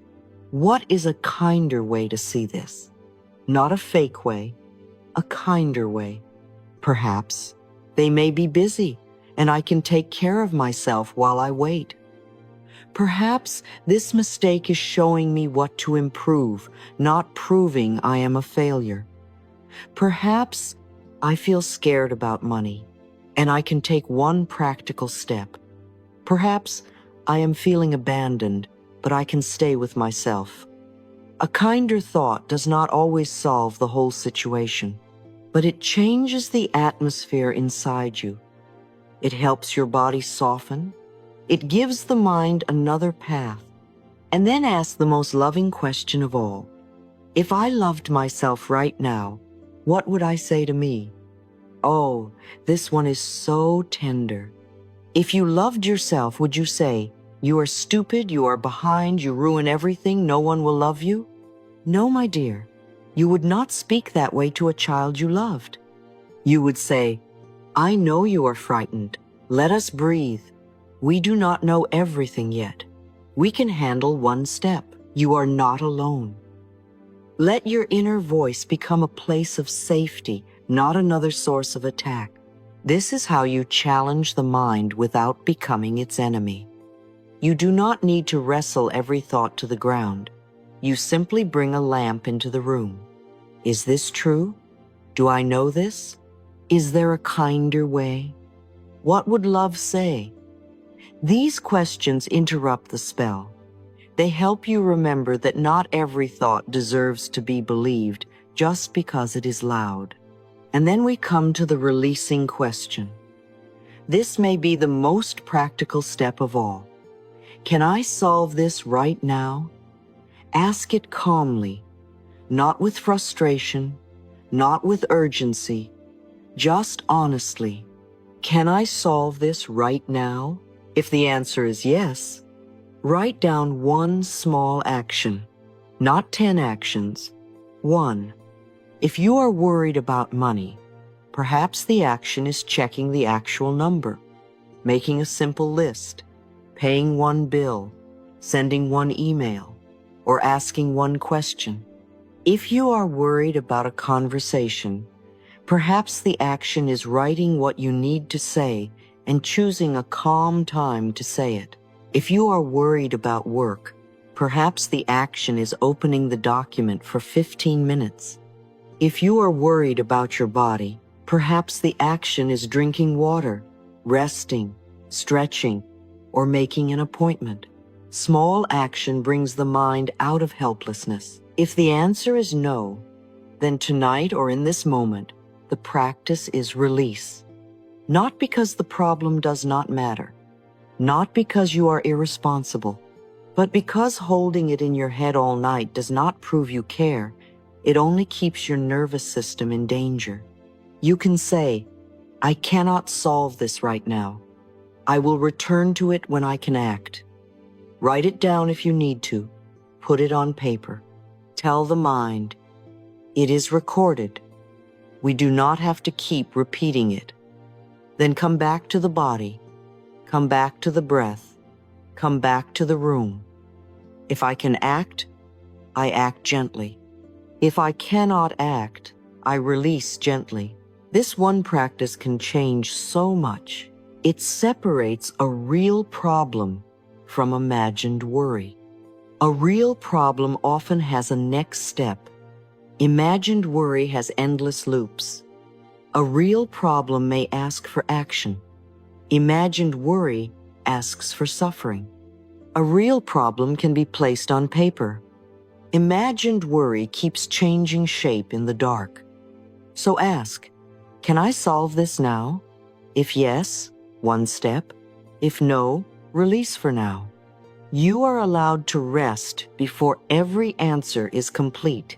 what is a kinder way to see this? Not a fake way, a kinder way. Perhaps they may be busy, and I can take care of myself while I wait. Perhaps this mistake is showing me what to improve, not proving I am a failure. Perhaps I feel scared about money, and I can take one practical step. Perhaps I am feeling abandoned, but I can stay with myself. A kinder thought does not always solve the whole situation, but it changes the atmosphere inside you. It helps your body soften. It gives the mind another path. And then ask the most loving question of all. If I loved myself right now, what would I say to me? Oh, this one is so tender. If you loved yourself, would you say, "You are stupid, you are behind, you ruin everything, no one will love you"? No, my dear, you would not speak that way to a child you loved. You would say, "I know you are frightened. Let us breathe. We do not know everything yet. We can handle one step. You are not alone." Let your inner voice become a place of safety, not another source of attack. This is how you challenge the mind without becoming its enemy. You do not need to wrestle every thought to the ground. You simply bring a lamp into the room. Is this true? Do I know this? Is there a kinder way? What would love say? These questions interrupt the spell. They help you remember that not every thought deserves to be believed just because it is loud. And then we come to the releasing question. This may be the most practical step of all. Can I solve this right now? Ask it calmly, not with frustration, not with urgency, just honestly. Can I solve this right now? If the answer is yes, write down one small action, not 10 actions. 1. If you are worried about money, perhaps the action is checking the actual number, making a simple list, paying one bill, sending one email, or asking one question. If you are worried about a conversation, perhaps the action is writing what you need to say and choosing a calm time to say it. If you are worried about work, perhaps the action is opening the document for 15 minutes. If you are worried about your body, perhaps the action is drinking water, resting, stretching, or making an appointment. Small action brings the mind out of helplessness. If the answer is no, then tonight or in this moment, the practice is release. Not because the problem does not matter, not because you are irresponsible, but because holding it in your head all night does not prove you care. It only keeps your nervous system in danger. You can say, "I cannot solve this right now. I will return to it when I can act." Write it down if you need to. Put it on paper. Tell the mind, "It is recorded." We do not have to keep repeating it. Then come back to the body. Come back to the breath. Come back to the room. If I can act, I act gently. If I cannot act, I release gently. This one practice can change so much. It separates a real problem from imagined worry. A real problem often has a next step. Imagined worry has endless loops. A real problem may ask for action. Imagined worry asks for suffering. A real problem can be placed on paper. Imagined worry keeps changing shape in the dark. So ask, can I solve this now? If yes, one step. If no, release for now. You are allowed to rest before every answer is complete.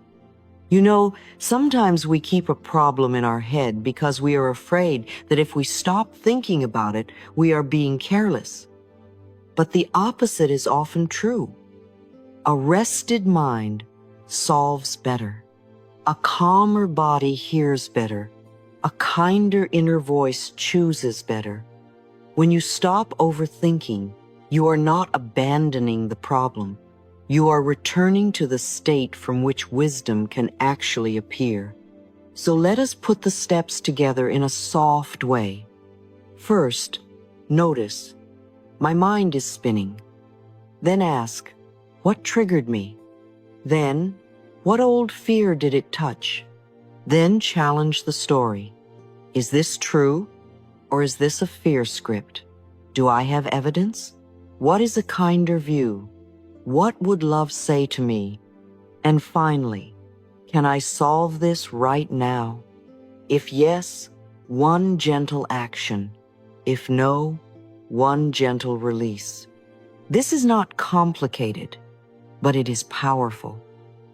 You know, sometimes we keep a problem in our head because we are afraid that if we stop thinking about it, we are being careless. But the opposite is often true. A rested mind solves better. A calmer body hears better. A kinder inner voice chooses better. When you stop overthinking, you are not abandoning the problem. You are returning to the state from which wisdom can actually appear. So let us put the steps together in a soft way. First, notice, my mind is spinning. Then ask, what triggered me? Then, what old fear did it touch? Then challenge the story. Is this true, or is this a fear script? Do I have evidence? What is a kinder view? What would love say to me? And finally, can I solve this right now? If yes, one gentle action. If no, one gentle release. This is not complicated, but it is powerful.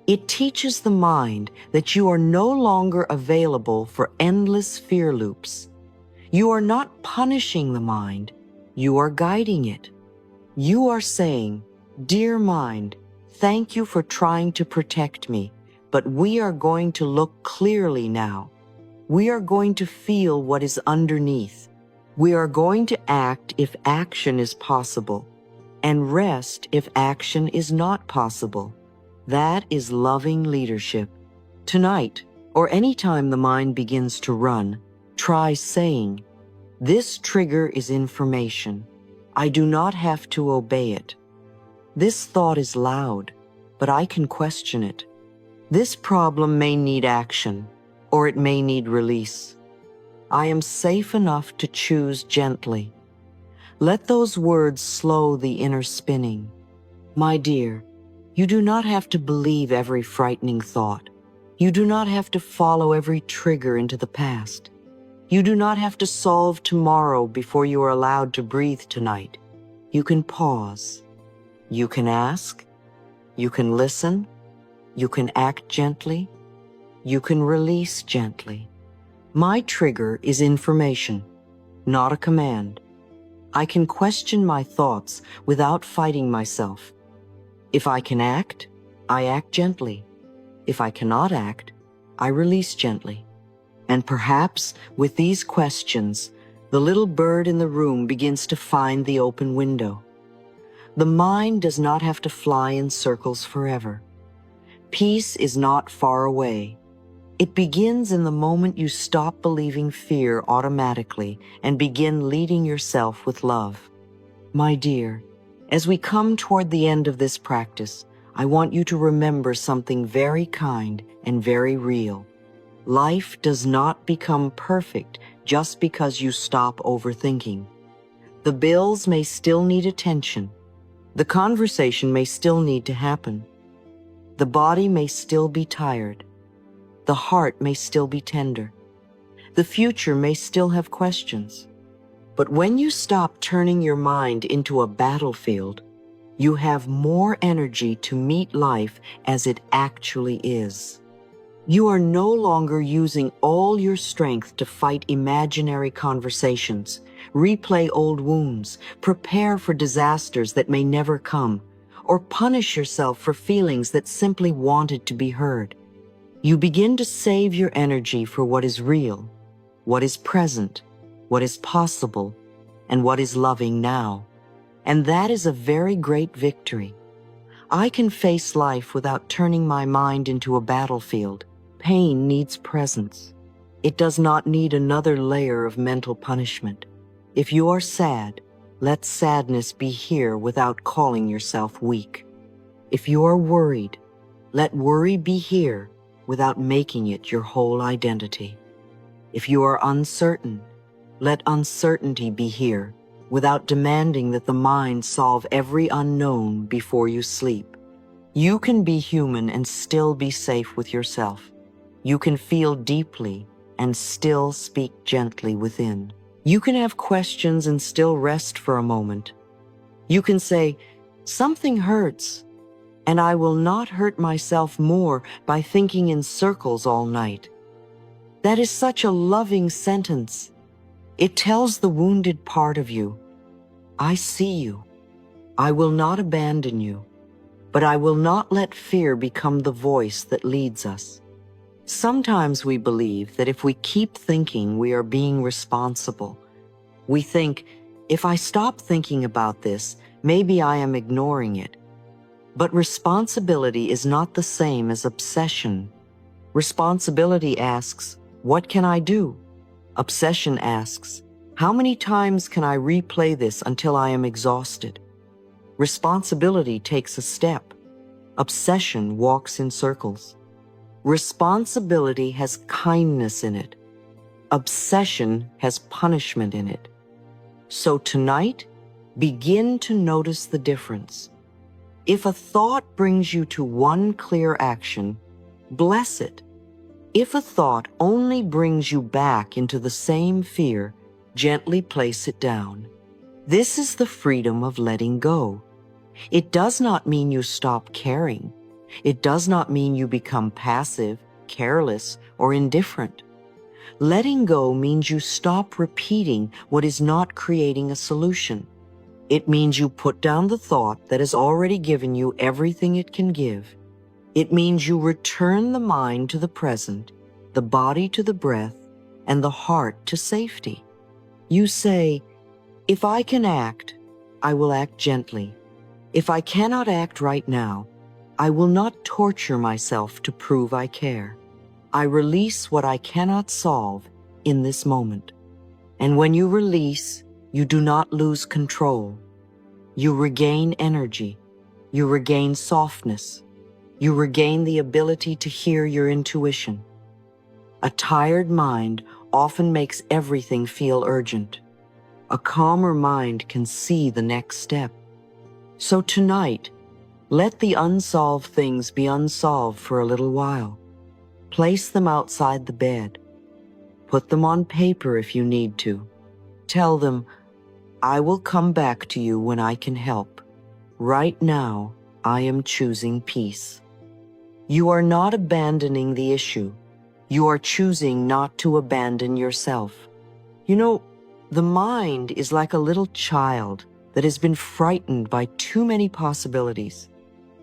It teaches the mind that you are no longer available for endless fear loops. You are not punishing the mind, you are guiding it. You are saying, dear mind, thank you for trying to protect me, but we are going to look clearly now. We are going to feel what is underneath. We are going to act if action is possible, and rest if action is not possible. That is loving leadership. Tonight, or any time the mind begins to run, try saying, this trigger is information. I do not have to obey it. This thought is loud, but I can question it. This problem may need action, or it may need release. I am safe enough to choose gently. Let those words slow the inner spinning. My dear, you do not have to believe every frightening thought. You do not have to follow every trigger into the past. You do not have to solve tomorrow before you are allowed to breathe tonight. You can pause. You can ask. You can listen. You can act gently. You can release gently. My trigger is information, not a command. I can question my thoughts without fighting myself. If I can act, I act gently. If I cannot act, I release gently. And perhaps with these questions, the little bird in the room begins to find the open window. The mind does not have to fly in circles forever. Peace is not far away. It begins in the moment you stop believing fear automatically and begin leading yourself with love. My dear, as we come toward the end of this practice, I want you to remember something very kind and very real. Life does not become perfect just because you stop overthinking. The bills may still need attention. The conversation may still need to happen. The body may still be tired. The heart may still be tender. The future may still have questions. But when you stop turning your mind into a battlefield, you have more energy to meet life as it actually is. You are no longer using all your strength to fight imaginary conversations, replay old wounds, prepare for disasters that may never come, or punish yourself for feelings that simply wanted to be heard. You begin to save your energy for what is real, what is present, what is possible, and what is loving now. And that is a very great victory. I can face life without turning my mind into a battlefield. Pain needs presence. It does not need another layer of mental punishment. If you are sad, let sadness be here without calling yourself weak. If you are worried, let worry be here without making it your whole identity. If you are uncertain, let uncertainty be here without demanding that the mind solve every unknown before you sleep. You can be human and still be safe with yourself. You can feel deeply and still speak gently within. You can have questions and still rest for a moment. You can say, something hurts, and I will not hurt myself more by thinking in circles all night. That is such a loving sentence. It tells the wounded part of you, I see you. I will not abandon you, but I will not let fear become the voice that leads us. Sometimes we believe that if we keep thinking we are being responsible. We think, if I stop thinking about this, maybe I am ignoring it. But responsibility is not the same as obsession. Responsibility asks, what can I do? Obsession asks, how many times can I replay this until I am exhausted? Responsibility takes a step. Obsession walks in circles. Responsibility has kindness in it. Obsession has punishment in it. So tonight, begin to notice the difference. If a thought brings you to one clear action, bless it. If a thought only brings you back into the same fear, gently place it down. This is the freedom of letting go. It does not mean you stop caring. It does not mean you become passive, careless, or indifferent. Letting go means you stop repeating what is not creating a solution. It means you put down the thought that has already given you everything it can give. It means you return the mind to the present, the body to the breath, and the heart to safety. You say, if I can act, I will act gently. If I cannot act right now, I will not torture myself to prove I care. I release what I cannot solve in this moment. And when you release, you do not lose control. You regain energy. You regain softness. You regain the ability to hear your intuition. A tired mind often makes everything feel urgent. A calmer mind can see the next step. So tonight, let the unsolved things be unsolved for a little while. Place them outside the bed. Put them on paper if you need to. Tell them, I will come back to you when I can help. Right now, I am choosing peace. You are not abandoning the issue. You are choosing not to abandon yourself. You know, the mind is like a little child that has been frightened by too many possibilities.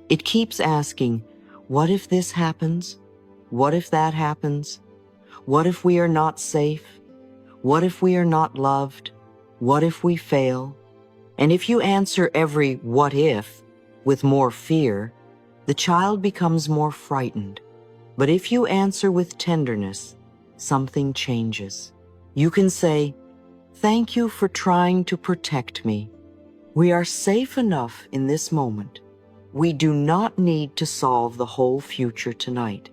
It keeps asking, what if this happens? What if that happens? What if we are not safe? What if we are not loved? What if we fail? And if you answer every what if with more fear, the child becomes more frightened. But if you answer with tenderness, something changes. You can say, thank you for trying to protect me. We are safe enough in this moment. We do not need to solve the whole future tonight.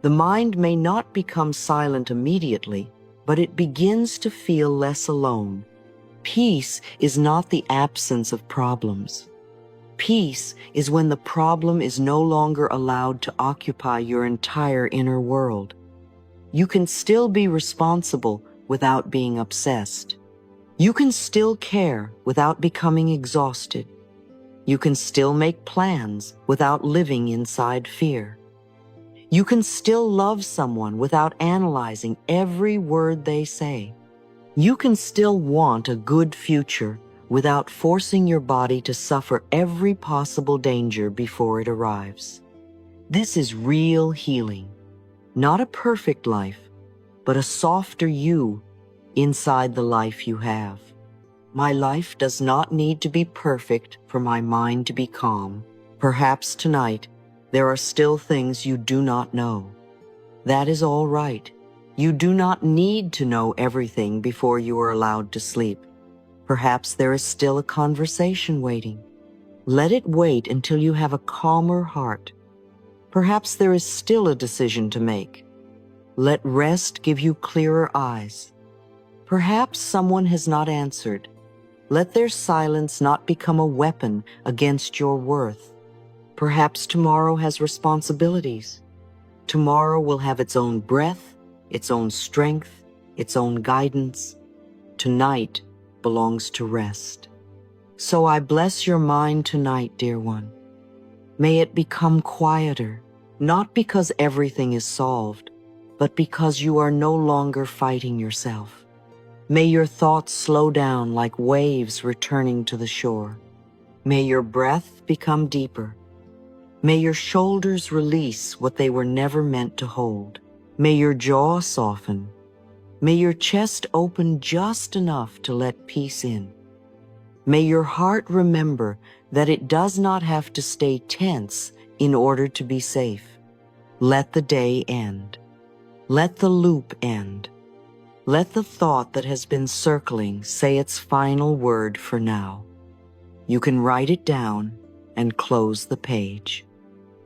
The mind may not become silent immediately, but it begins to feel less alone. Peace is not the absence of problems. Peace is when the problem is no longer allowed to occupy your entire inner world. You can still be responsible without being obsessed. You can still care without becoming exhausted. You can still make plans without living inside fear. You can still love someone without analyzing every word they say. You can still want a good future without forcing your body to suffer every possible danger before it arrives. This is real healing. Not a perfect life, but a softer you inside the life you have. My life does not need to be perfect for my mind to be calm. Perhaps tonight, there are still things you do not know. That is all right. You do not need to know everything before you are allowed to sleep. Perhaps there is still a conversation waiting. Let it wait until you have a calmer heart. Perhaps there is still a decision to make. Let rest give you clearer eyes. Perhaps someone has not answered. Let their silence not become a weapon against your worth. Perhaps tomorrow has responsibilities. Tomorrow will have its own breath, its own strength, its own guidance. Tonight belongs to rest. So I bless your mind tonight, dear one. May it become quieter, not because everything is solved, but because you are no longer fighting yourself. May your thoughts slow down like waves returning to the shore. May your breath become deeper. May your shoulders release what they were never meant to hold. May your jaw soften. May your chest open just enough to let peace in. May your heart remember that it does not have to stay tense in order to be safe. Let the day end. Let the loop end. Let the thought that has been circling say its final word for now. You can write it down and close the page.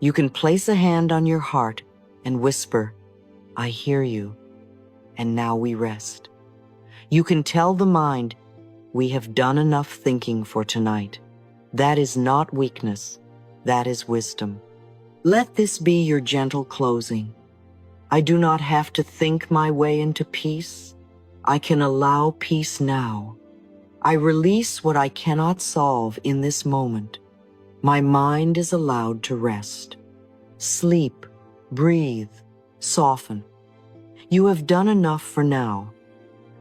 You can place a hand on your heart and whisper, "I hear you," and now we rest. You can tell the mind, "We have done enough thinking for tonight." That is not weakness, that is wisdom. Let this be your gentle closing. I do not have to think my way into peace. I can allow peace now. I release what I cannot solve in this moment. My mind is allowed to rest. Sleep, breathe, soften. You have done enough for now.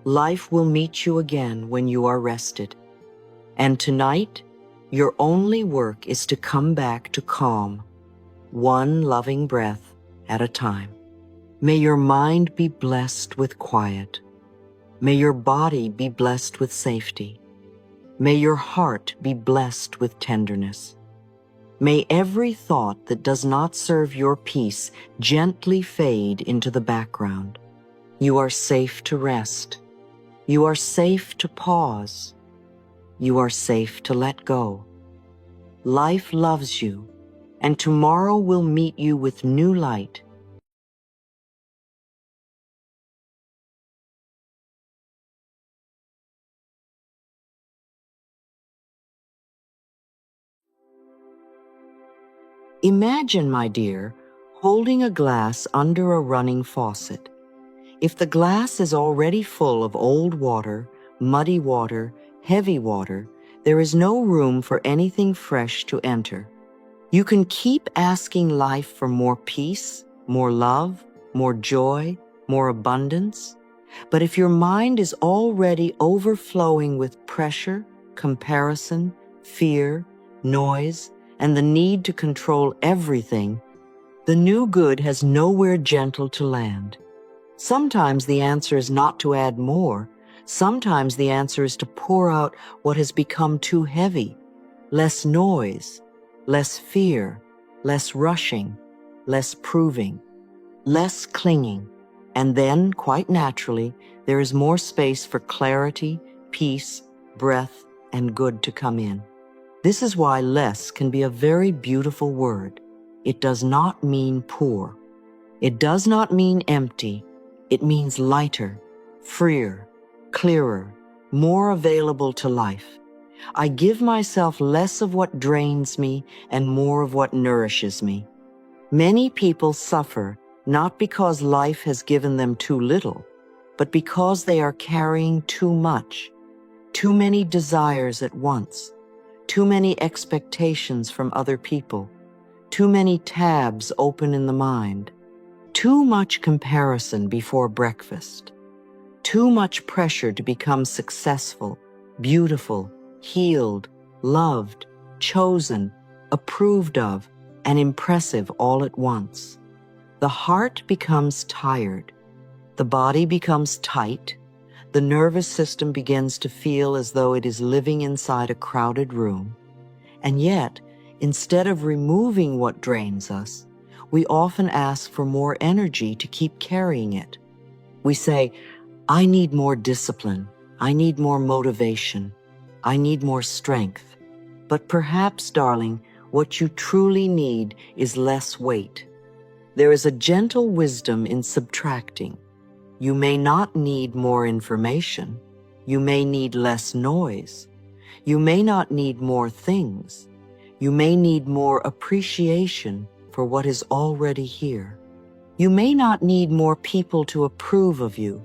Life will meet you again when you are rested. And tonight, your only work is to come back to calm, one loving breath at a time. May your mind be blessed with quiet. May your body be blessed with safety. May your heart be blessed with tenderness. May every thought that does not serve your peace gently fade into the background. You are safe to rest. You are safe to pause. You are safe to let go. Life loves you, and tomorrow will meet you with new light. Imagine, my dear, holding a glass under a running faucet. If the glass is already full of old water, muddy water, heavy water, there is no room for anything fresh to enter. You can keep asking life for more peace, more love, more joy, more abundance. But if your mind is already overflowing with pressure, comparison, fear, noise, and the need to control everything, the new good has nowhere gentle to land. Sometimes the answer is not to add more. Sometimes the answer is to pour out what has become too heavy. Less noise, less fear, less rushing, less proving, less clinging. And then, quite naturally, there is more space for clarity, peace, breath, and good to come in. This is why less can be a very beautiful word. It does not mean poor. It does not mean empty. It means lighter, freer, clearer, more available to life. I give myself less of what drains me and more of what nourishes me. Many people suffer not because life has given them too little, but because they are carrying too much, too many desires at once, too many expectations from other people, too many tabs open in the mind, too much comparison before breakfast, too much pressure to become successful, beautiful, healed, loved, chosen, approved of, and impressive all at once. The heart becomes tired, the body becomes tight, the nervous system begins to feel as though it is living inside a crowded room. And yet, instead of removing what drains us, we often ask for more energy to keep carrying it. We say, "I need more discipline. I need more motivation. I need more strength." But perhaps, darling, what you truly need is less weight. There is a gentle wisdom in subtracting. You may not need more information. You may need less noise. You may not need more things. You may need more appreciation for what is already here. You may not need more people to approve of you.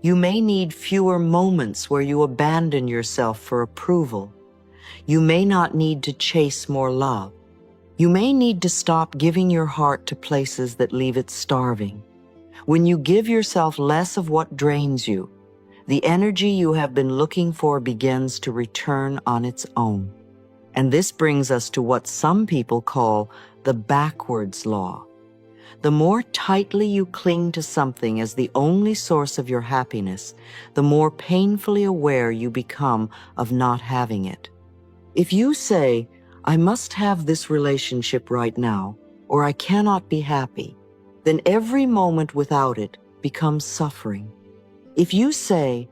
You may need fewer moments where you abandon yourself for approval. You may not need to chase more love. You may need to stop giving your heart to places that leave it starving. When you give yourself less of what drains you, the energy you have been looking for begins to return on its own. And this brings us to what some people call the backwards law. The more tightly you cling to something as the only source of your happiness, the more painfully aware you become of not having it. If you say, "I must have this relationship right now, or I cannot be happy," then every moment without it becomes suffering. If you say,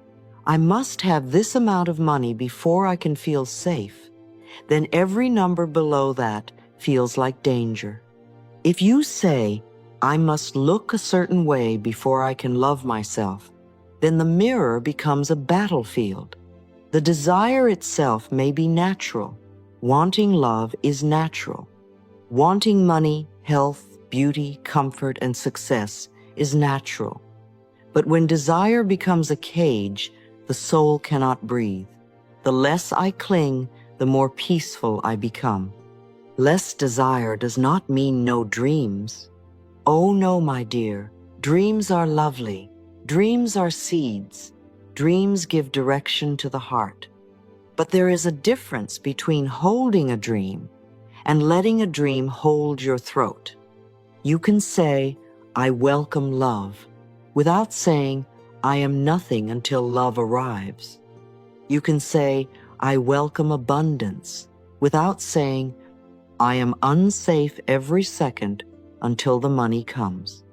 I must have this amount of money before I can feel safe, then every number below that feels like danger. If you say, I must look a certain way before I can love myself, then the mirror becomes a battlefield. The desire itself may be natural. Wanting love is natural. Wanting money, health, beauty, comfort, and success is natural. But when desire becomes a cage, the soul cannot breathe. The less I cling, the more peaceful I become. Less desire does not mean no dreams. Oh no, my dear, dreams are lovely. Dreams are seeds. Dreams give direction to the heart. But there is a difference between holding a dream and letting a dream hold your throat. You can say, I welcome love, without saying, I am nothing until love arrives. You can say, I welcome abundance, without saying, I am unsafe every second until the money comes.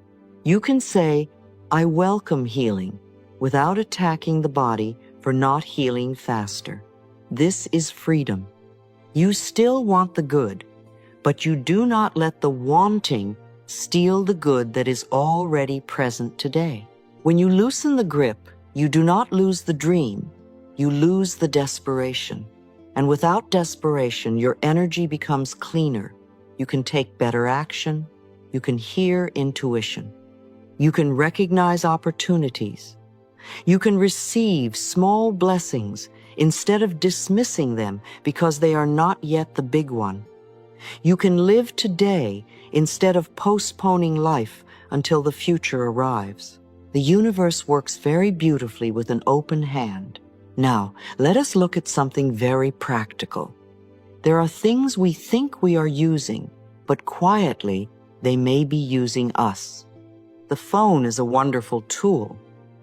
You can say, I welcome healing, without attacking the body for not healing faster. This is freedom. You still want the good, but you do not let the wanting steal the good that is already present today. When you loosen the grip, you do not lose the dream, you lose the desperation. And without desperation, your energy becomes cleaner. You can take better action. You can hear intuition. You can recognize opportunities. You can receive small blessings instead of dismissing them because they are not yet the big one. You can live today instead of postponing life until the future arrives. The universe works very beautifully with an open hand. Now, let us look at something very practical. There are things we think we are using, but quietly, they may be using us. The phone is a wonderful tool,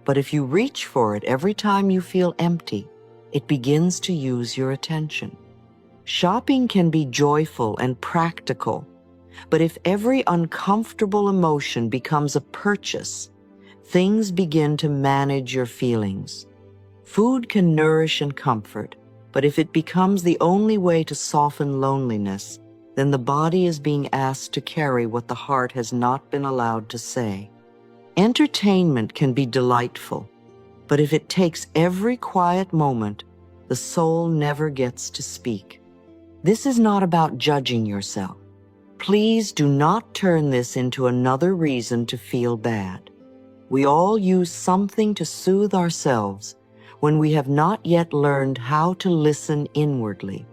but if you reach for it every time you feel empty, it begins to use your attention. Shopping can be joyful and practical, but if every uncomfortable emotion becomes a purchase, things begin to manage your feelings. Food can nourish and comfort, but if it becomes the only way to soften loneliness, then the body is being asked to carry what the heart has not been allowed to say. Entertainment can be delightful, but if it takes every quiet moment, the soul never gets to speak. This is not about judging yourself. Please do not turn this into another reason to feel bad. We all use something to soothe ourselves when we have not yet learned how to listen inwardly.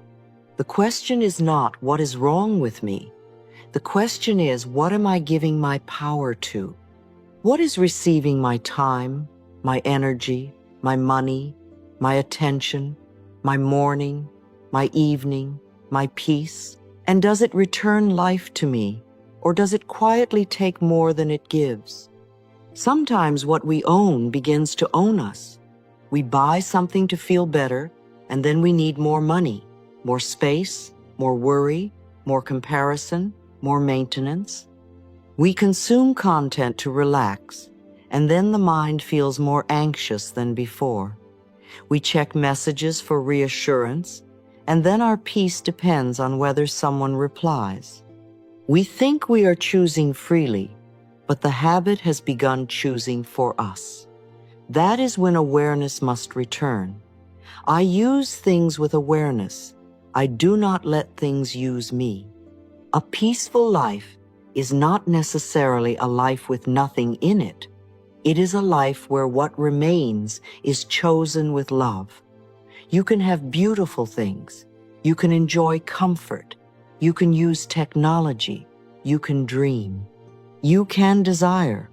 The question is not, what is wrong with me? The question is, what am I giving my power to? What is receiving my time, my energy, my money, my attention, my morning, my evening, my peace? And does it return life to me, or does it quietly take more than it gives? Sometimes what we own begins to own us. We buy something to feel better, and then we need more money, more space, more worry, more comparison, more maintenance. We consume content to relax, and then the mind feels more anxious than before. We check messages for reassurance, and then our peace depends on whether someone replies. We think we are choosing freely, but the habit has begun choosing for us. That is when awareness must return. I use things with awareness. I do not let things use me. A peaceful life is not necessarily a life with nothing in it. It is a life where what remains is chosen with love. You can have beautiful things. You can enjoy comfort. You can use technology. You can dream. You can desire,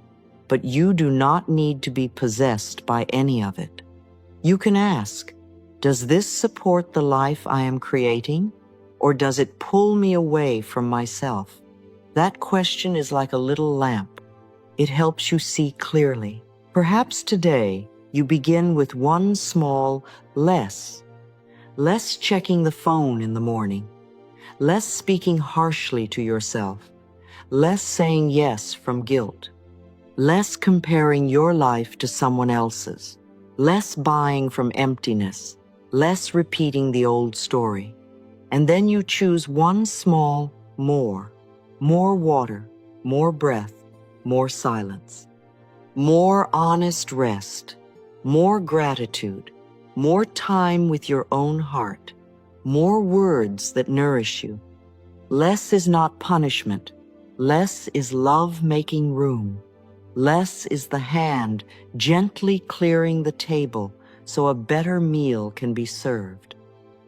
but you do not need to be possessed by any of it. You can ask, does this support the life I am creating, or does it pull me away from myself? That question is like a little lamp. It helps you see clearly. Perhaps today you begin with one small less checking the phone in the morning, less speaking harshly to yourself, less saying yes from guilt, less comparing your life to someone else's, less buying from emptiness, less repeating the old story. And then you choose one small more water, more breath, more silence, more honest rest, more gratitude, more time with your own heart, more words that nourish you. Less is not punishment. Less is love making room. Less is the hand gently clearing the table so a better meal can be served.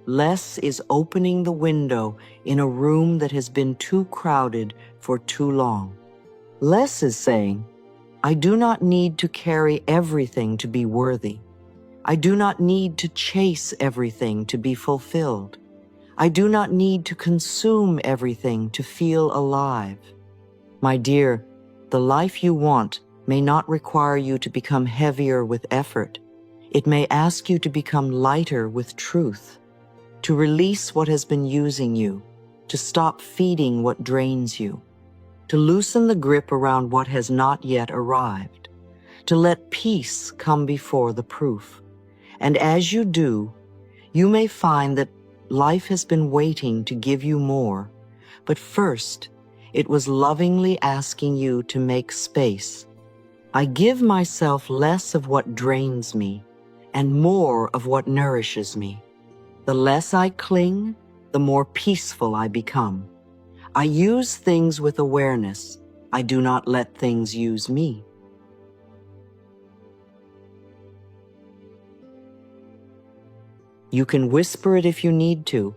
Less is opening the window in a room that has been too crowded for too long. Less is saying, I do not need to carry everything to be worthy. I do not need to chase everything to be fulfilled. I do not need to consume everything to feel alive. My dear, the life you want may not require you to become heavier with effort. It may ask you to become lighter with truth, to release what has been using you, to stop feeding what drains you, to loosen the grip around what has not yet arrived, to let peace come before the proof. And as you do, you may find that life has been waiting to give you more, but first, it was lovingly asking you to make space. I give myself less of what drains me and more of what nourishes me. The less I cling, the more peaceful I become. I use things with awareness. I do not let things use me. You can whisper it if you need to.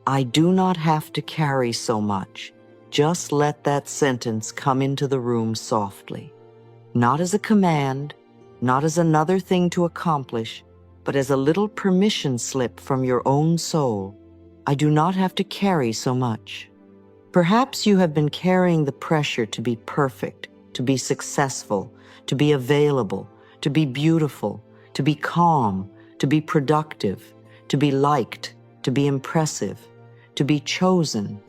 I do not have to carry so much. Just let that sentence come into the room softly. Not as a command, not as another thing to accomplish, but as a little permission slip from your own soul. I do not have to carry so much. Perhaps you have been carrying the pressure to be perfect, to be successful, to be available, to be beautiful, to be calm, to be productive, to be liked, to be impressive, to be chosen,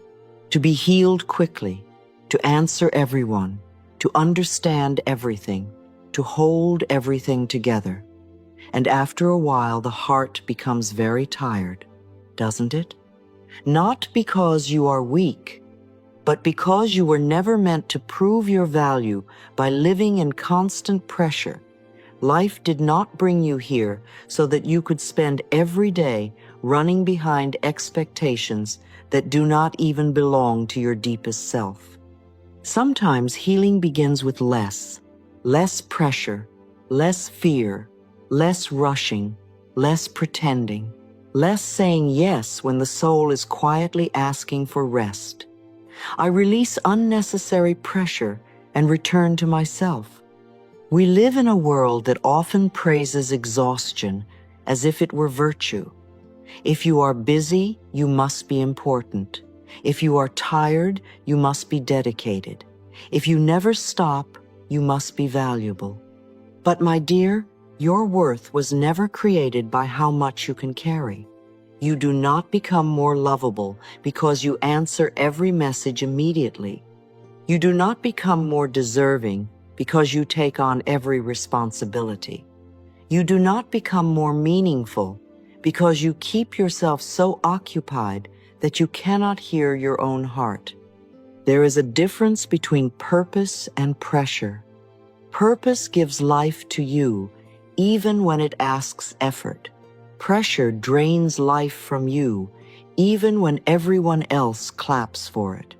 to be healed quickly, to answer everyone, to understand everything, to hold everything together. And after a while, the heart becomes very tired, doesn't it? Not because you are weak, but because you were never meant to prove your value by living in constant pressure. Life did not bring you here so that you could spend every day running behind expectations that do not even belong to your deepest self. Sometimes healing begins with less pressure, less fear, less rushing, less pretending, less saying yes when the soul is quietly asking for rest. I release unnecessary pressure and return to myself. We live in a world that often praises exhaustion as if it were virtue. If you are busy, you must be important. If you are tired, you must be dedicated. If you never stop, you must be valuable. But my dear, your worth was never created by how much you can carry. You do not become more lovable because you answer every message immediately. You do not become more deserving because you take on every responsibility. You do not become more meaningful because you keep yourself so occupied that you cannot hear your own heart. There is a difference between purpose and pressure. Purpose gives life to you, even when it asks effort. Pressure drains life from you, even when everyone else claps for it.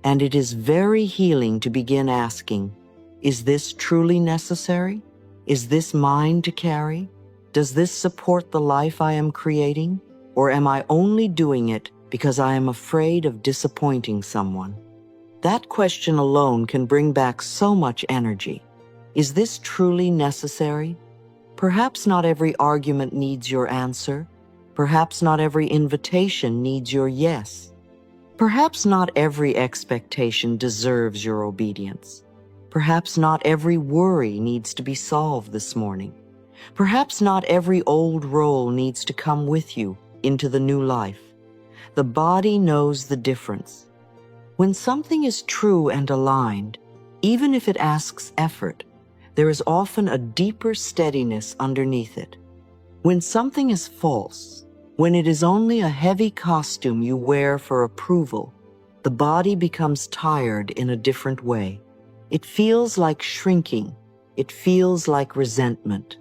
And it is very healing to begin asking, is this truly necessary? Is this mine to carry? Does this support the life I am creating? Or am I only doing it because I am afraid of disappointing someone? That question alone can bring back so much energy. Is this truly necessary? Perhaps not every argument needs your answer. Perhaps not every invitation needs your yes. Perhaps not every expectation deserves your obedience. Perhaps not every worry needs to be solved this morning. Perhaps not every old role needs to come with you into the new life. The body knows the difference. When something is true and aligned, even if it asks effort, there is often a deeper steadiness underneath it. When something is false, when it is only a heavy costume you wear for approval, the body becomes tired in a different way. It feels like shrinking. It feels like resentment.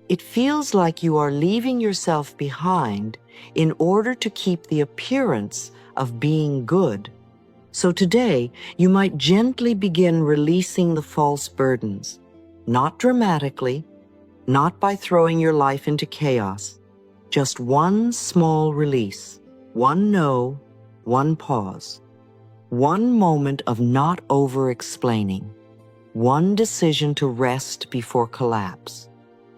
It feels like you are leaving yourself behind in order to keep the appearance of being good. So today, you might gently begin releasing the false burdens, not dramatically, not by throwing your life into chaos, just one small release, one no, one pause, one moment of not over-explaining, one decision to rest before collapse,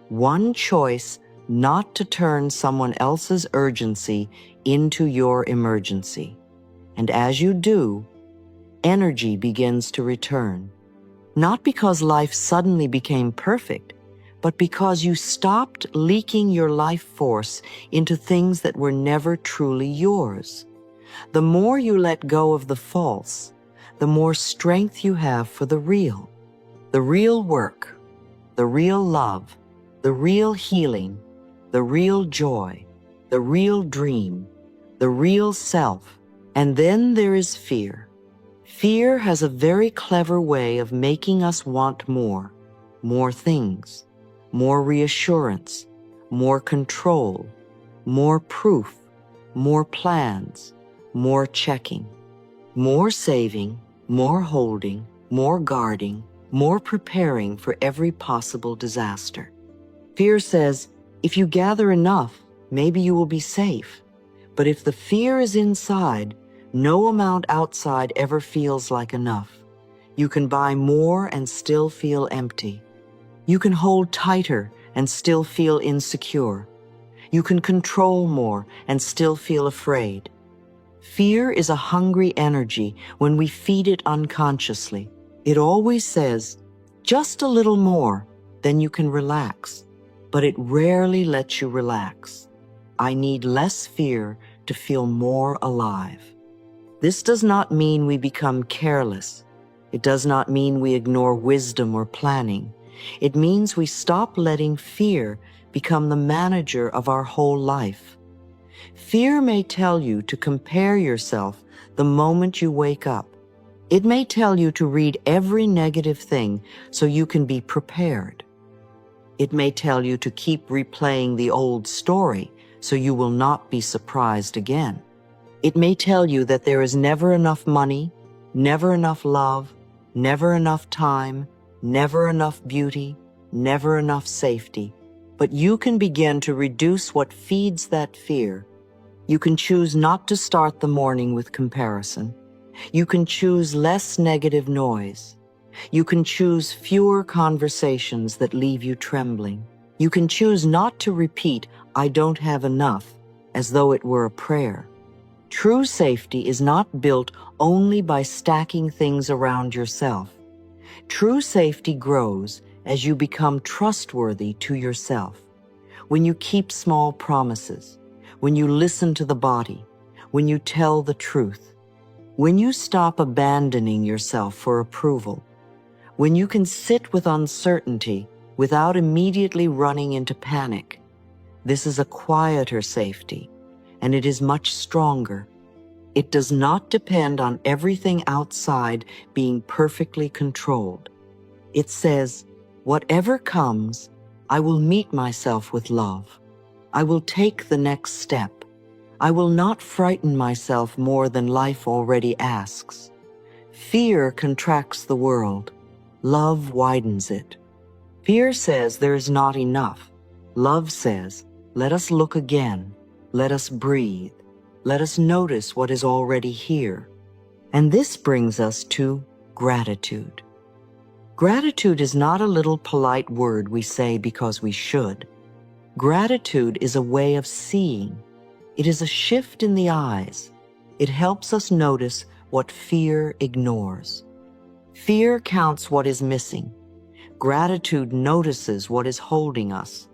one choice not to turn someone else's urgency into your emergency. And as you do, energy begins to return, not because life suddenly became perfect, but because you stopped leaking your life force into things that were never truly yours. The more you let go of the false, the more strength you have for the real work, the real love, the real healing, the real joy, the real dream, the real self. And then there is fear. Fear has a very clever way of making us want more things, more reassurance, more control, more proof, more plans, more checking, more saving, more holding, more guarding, more preparing for every possible disaster. Fear says, if you gather enough, maybe you will be safe. But if the fear is inside, no amount outside ever feels like enough. You can buy more and still feel empty. You can hold tighter and still feel insecure. You can control more and still feel afraid. Fear is a hungry energy when we feed it unconsciously. It always says, just a little more, then you can relax. But it rarely lets you relax. I need less fear to feel more alive. This does not mean we become careless. It does not mean we ignore wisdom or planning. It means we stop letting fear become the manager of our whole life. Fear may tell you to compare yourself the moment you wake up. It may tell you to read every negative thing so you can be prepared. It may tell you to keep replaying the old story so you will not be surprised again. It may tell you that there is never enough money, never enough love, never enough time, never enough beauty, never enough safety. But you can begin to reduce what feeds that fear. You can choose not to start the morning with comparison. You can choose less negative noise. You can choose fewer conversations that leave you trembling. You can choose not to repeat, I don't have enough, as though it were a prayer. True safety is not built only by stacking things around yourself. True safety grows as you become trustworthy to yourself. When you keep small promises, when you listen to the body, when you tell the truth, when you stop abandoning yourself for approval, when you can sit with uncertainty without immediately running into panic. This is a quieter safety, and it is much stronger. It does not depend on everything outside being perfectly controlled. It says, whatever comes, I will meet myself with love. I will take the next step. I will not frighten myself more than life already asks. Fear contracts the world. Love widens it. Fear says there is not enough. Love says, let us look again. Let us breathe. Let us notice what is already here. And this brings us to gratitude. Gratitude is not a little polite word we say because we should. Gratitude is a way of seeing. It is a shift in the eyes. It helps us notice what fear ignores. Fear counts what is missing. Gratitude notices what is holding us.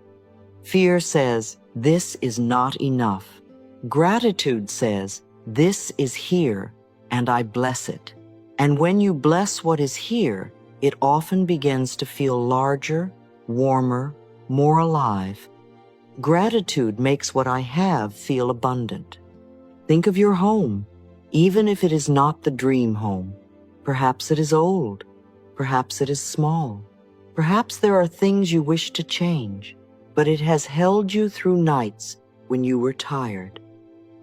Fear says, this is not enough. Gratitude says, this is here. and I bless it. And when you bless what is here, it often begins to feel larger, warmer, more alive. Gratitude makes what I have feel abundant. Think of your home, even if it is not the dream home. Perhaps it is old. Perhaps it is small. Perhaps there are things you wish to change, but it has held you through nights when you were tired.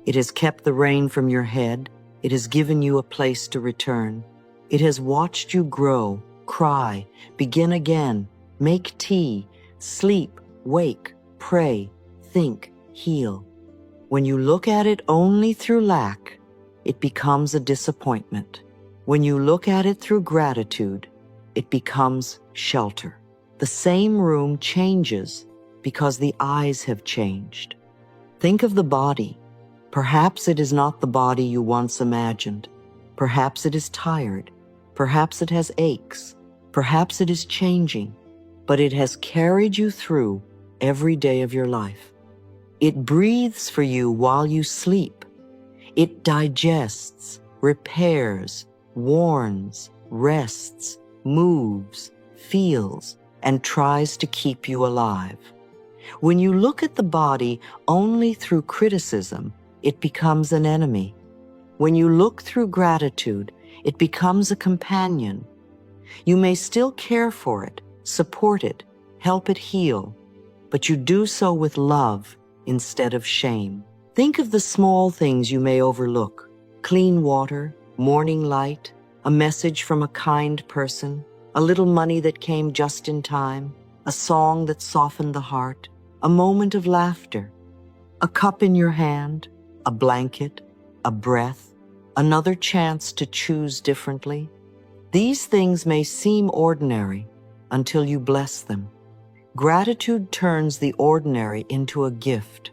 It has kept the rain from your head. It has given you a place to return. It has watched you grow, cry, begin again, make tea, sleep, wake, pray, think, heal. When you look at it only through lack, it becomes a disappointment. When you look at it through gratitude, it becomes shelter. The same room changes because the eyes have changed. Think of the body. Perhaps it is not the body you once imagined. Perhaps it is tired. Perhaps it has aches. Perhaps it is changing, but it has carried you through every day of your life. It breathes for you while you sleep. It digests, repairs, warns, rests, moves, feels, and tries to keep you alive. When you look at the body only through criticism, it becomes an enemy. When you look through gratitude, it becomes a companion. You may still care for it, support it, help it heal, but you do so with love instead of shame. Think of the small things you may overlook: clean water, morning light, a message from a kind person, a little money that came just in time, a song that softened the heart, a moment of laughter, a cup in your hand, a blanket, a breath, another chance to choose differently. These things may seem ordinary until you bless them. Gratitude turns the ordinary into a gift.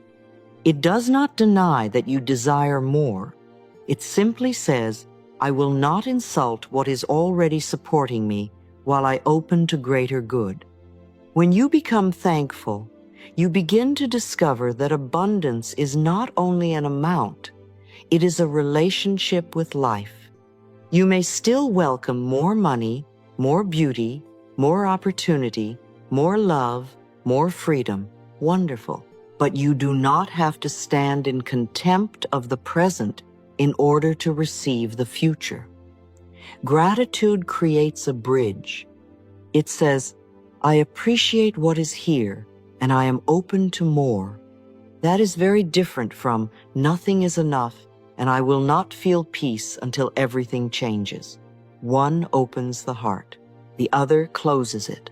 It does not deny that you desire more. It simply says, I will not insult what is already supporting me while I open to greater good. When you become thankful, you begin to discover that abundance is not only an amount, it is a relationship with life. You may still welcome more money, more beauty, more opportunity, more love, more freedom. Wonderful. But you do not have to stand in contempt of the present in order to receive the future. Gratitude creates a bridge. It says, I appreciate what is here, and I am open to more. That is very different from nothing is enough, and I will not feel peace until everything changes. One opens the heart, the other closes it.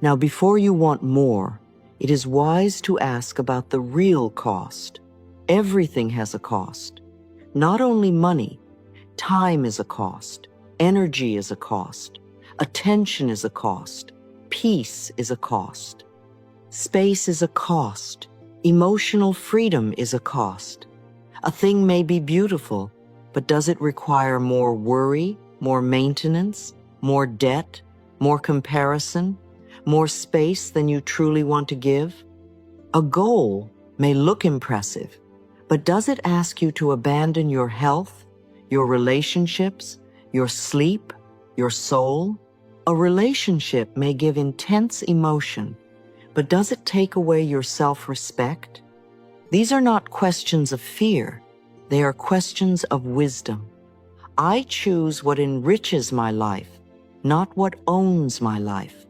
Now, before you want more, it is wise to ask about the real cost. Everything has a cost. Not only money, time is a cost, energy is a cost, attention is a cost, peace is a cost, space is a cost, emotional freedom is a cost. A thing may be beautiful, but does it require more worry, more maintenance, more debt, more comparison, more space than you truly want to give? A goal may look impressive, but does it ask you to abandon your health, your relationships, your sleep, your soul? A relationship may give intense emotion, but does it take away your self-respect? These are not questions of fear. They are questions of wisdom. I choose what enriches my life, not what owns my life.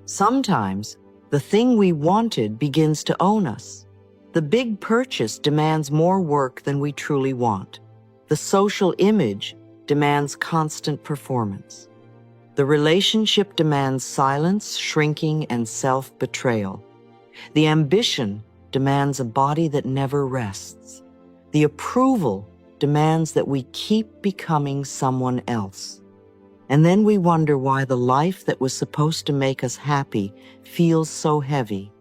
Sometimes, the thing we wanted begins to own us. The big purchase demands more work than we truly want. The social image demands constant performance. The relationship demands silence, shrinking, and self-betrayal. The ambition demands a body that never rests. The approval demands that we keep becoming someone else. And then we wonder why the life that was supposed to make us happy feels so heavy.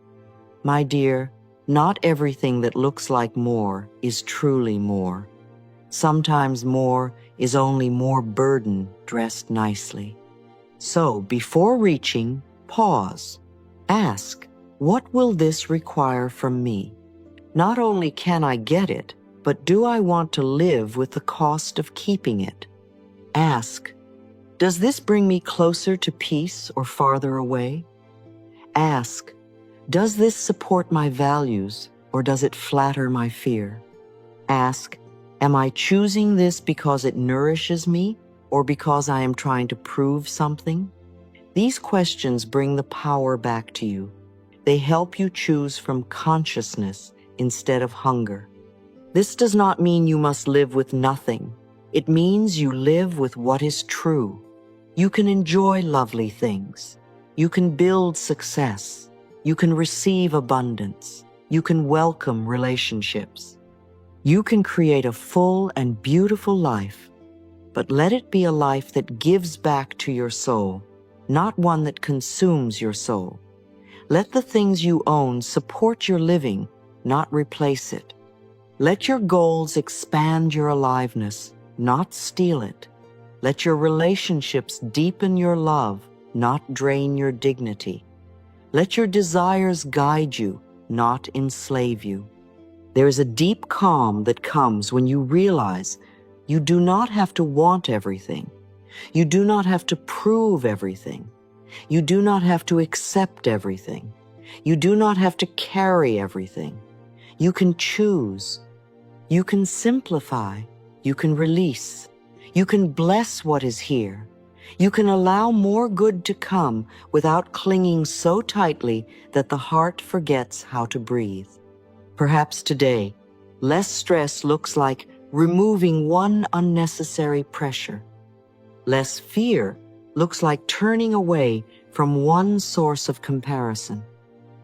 My dear, not everything that looks like more is truly more. Sometimes more is only more burden dressed nicely. So before reaching, pause. Ask, what will this require from me? Not only can I get it, but do I want to live with the cost of keeping it? Ask, does this bring me closer to peace or farther away? Ask, does this support my values or does it flatter my fear? Ask, am I choosing this because it nourishes me or because I am trying to prove something? These questions bring the power back to you. They help you choose from consciousness instead of hunger. This does not mean you must live with nothing. It means you live with what is true. You can enjoy lovely things. You can build success. You can receive abundance. You can welcome relationships. You can create a full and beautiful life, but let it be a life that gives back to your soul, not one that consumes your soul. Let the things you own support your living, not replace it. Let your goals expand your aliveness, not steal it. Let your relationships deepen your love, not drain your dignity. Let your desires guide you, not enslave you. There is a deep calm that comes when you realize you do not have to want everything. You do not have to prove everything. You do not have to accept everything. You do not have to carry everything. You can choose. You can simplify. You can release. You can bless what is here. You can allow more good to come without clinging so tightly that the heart forgets how to breathe. Perhaps today, less stress looks like removing one unnecessary pressure. Less fear looks like turning away from one source of comparison.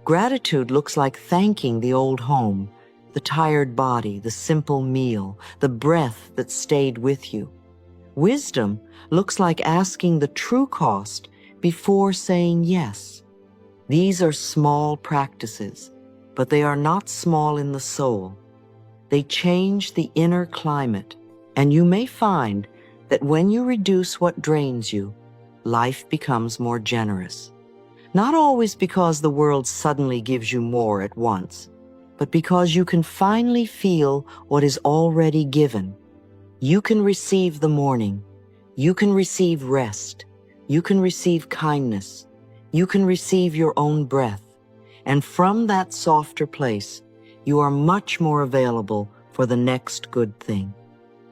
Gratitude looks like thanking the old home, the tired body, the simple meal, the breath that stayed with you. Wisdom looks like asking the true cost before saying yes. These are small practices, but they are not small in the soul. They change the inner climate, and you may find that when you reduce what drains you, life becomes more generous. Not always because the world suddenly gives you more at once, but because you can finally feel what is already given. You can receive the morning. You can receive rest. You can receive kindness. You can receive your own breath. And from that softer place, you are much more available for the next good thing.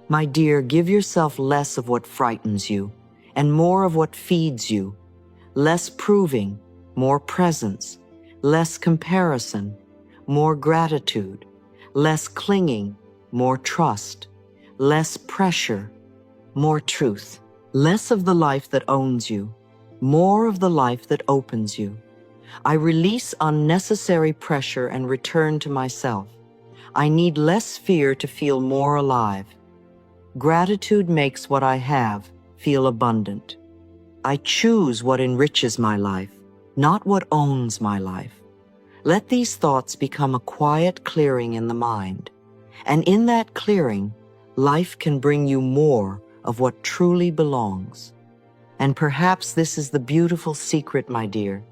My dear, give yourself less of what frightens you and more of what feeds you. Less proving, more presence. Less comparison, more gratitude. Less clinging, more trust. Less pressure, more truth. Less of the life that owns you, more of the life that opens you. I release unnecessary pressure and return to myself. I need less fear to feel more alive. Gratitude makes what I have feel abundant. I choose what enriches my life, not what owns my life. Let these thoughts become a quiet clearing in the mind. And in that clearing, life can bring you more of what truly belongs. And perhaps this is the beautiful secret, my dear.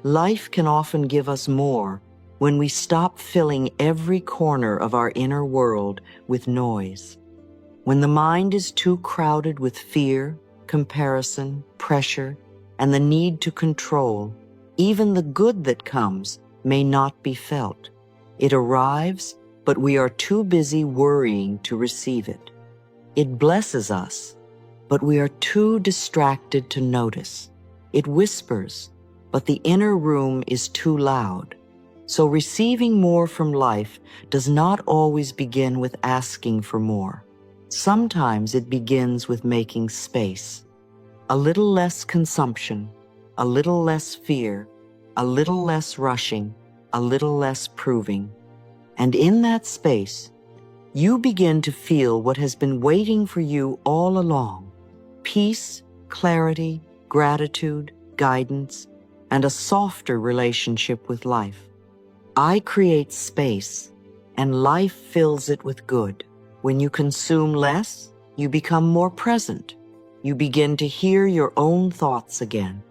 Life can often give us more when we stop filling every corner of our inner world with noise. When the mind is too crowded with fear, comparison, pressure, and the need to control, even the good that comes may not be felt. It arrives, but we are too busy worrying to receive it. It blesses us, but we are too distracted to notice. It whispers, but the inner room is too loud. So receiving more from life does not always begin with asking for more. Sometimes it begins with making space. A little less consumption, a little less fear, a little less rushing, a little less proving. And in that space, you begin to feel what has been waiting for you all along: peace, clarity, gratitude, guidance, and a softer relationship with life. I create space, and life fills it with good. When you consume less, you become more present. You begin to hear your own thoughts again.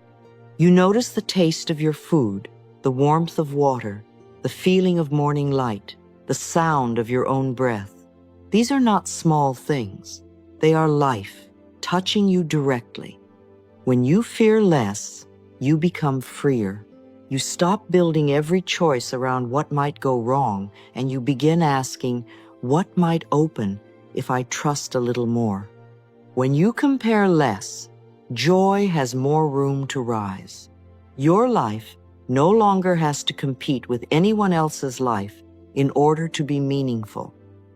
You notice the taste of your food, the warmth of water, the feeling of morning light, the sound of your own breath. These are not small things. They are life, touching you directly. When you fear less, you become freer. You stop building every choice around what might go wrong, and you begin asking, what might open if I trust a little more? When you compare less, joy has more room to rise. Your life no longer has to compete with anyone else's life in order to be meaningful.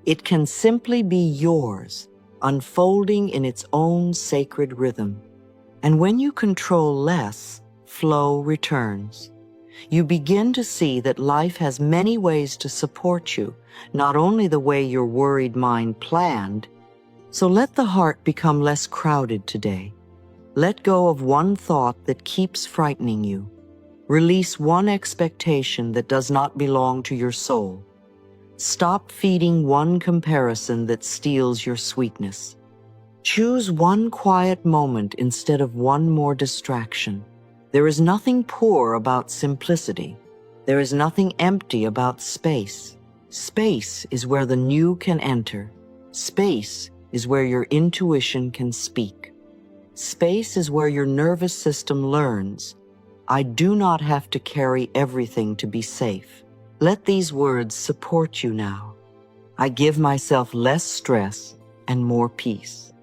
It can simply be yours, unfolding in its own sacred rhythm. And when you control less, flow returns. You begin to see that life has many ways to support you, not only the way your worried mind planned. So let the heart become less crowded today. Let go of one thought that keeps frightening you. Release one expectation that does not belong to your soul. Stop feeding one comparison that steals your sweetness. Choose one quiet moment instead of one more distraction. There is nothing poor about simplicity. There is nothing empty about space. Space is where the new can enter. Space is where your intuition can speak. Space is where your nervous system learns, I do not have to carry everything to be safe. Let these words support you now. I give myself less stress and more peace.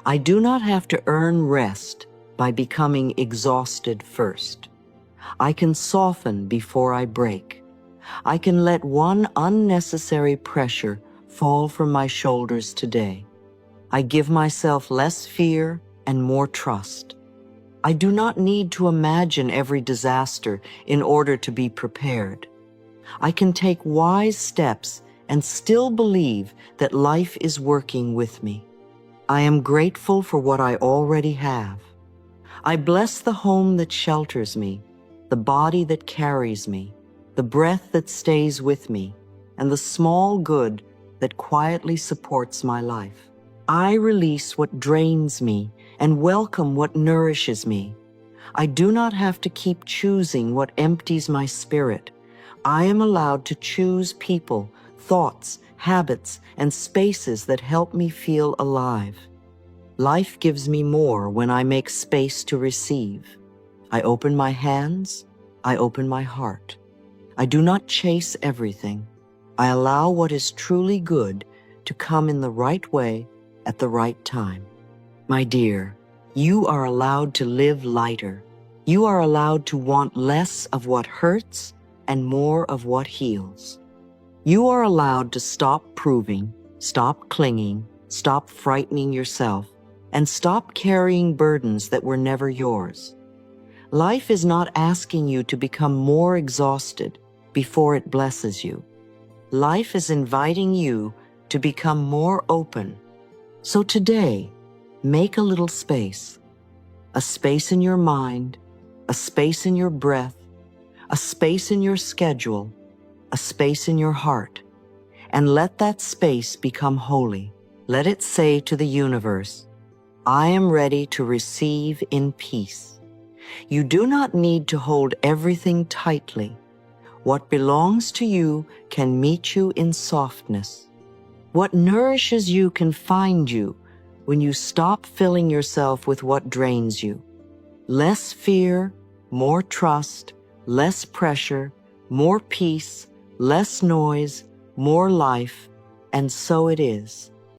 I do not have to earn rest by becoming exhausted first. I can soften before I break. I can let one unnecessary pressure fall from my shoulders today. I give myself less fear and more trust. I do not need to imagine every disaster in order to be prepared. I can take wise steps and still believe that life is working with me. I am grateful for what I already have. I bless the home that shelters me, the body that carries me, the breath that stays with me, and the small good that quietly supports my life. I release what drains me and welcome what nourishes me. I do not have to keep choosing what empties my spirit. I am allowed to choose people, thoughts, habits, and spaces that help me feel alive. Life gives me more when I make space to receive. I open my hands, I open my heart. I do not chase everything. I allow what is truly good to come in the right way at the right time. My dear, you are allowed to live lighter. You are allowed to want less of what hurts and more of what heals. You are allowed to stop proving, stop clinging, stop frightening yourself, and stop carrying burdens that were never yours. Life is not asking you to become more exhausted before it blesses you. Life is inviting you to become more open. So today, make a little space. A space in your mind, a space in your breath, a space in your schedule, a space in your heart. And let that space become holy. Let it say to the universe, I am ready to receive in peace. You do not need to hold everything tightly. What belongs to you can meet you in softness. What nourishes you can find you when you stop filling yourself with what drains you. Less fear, more trust, less pressure, more peace, less noise, more life, and so it is.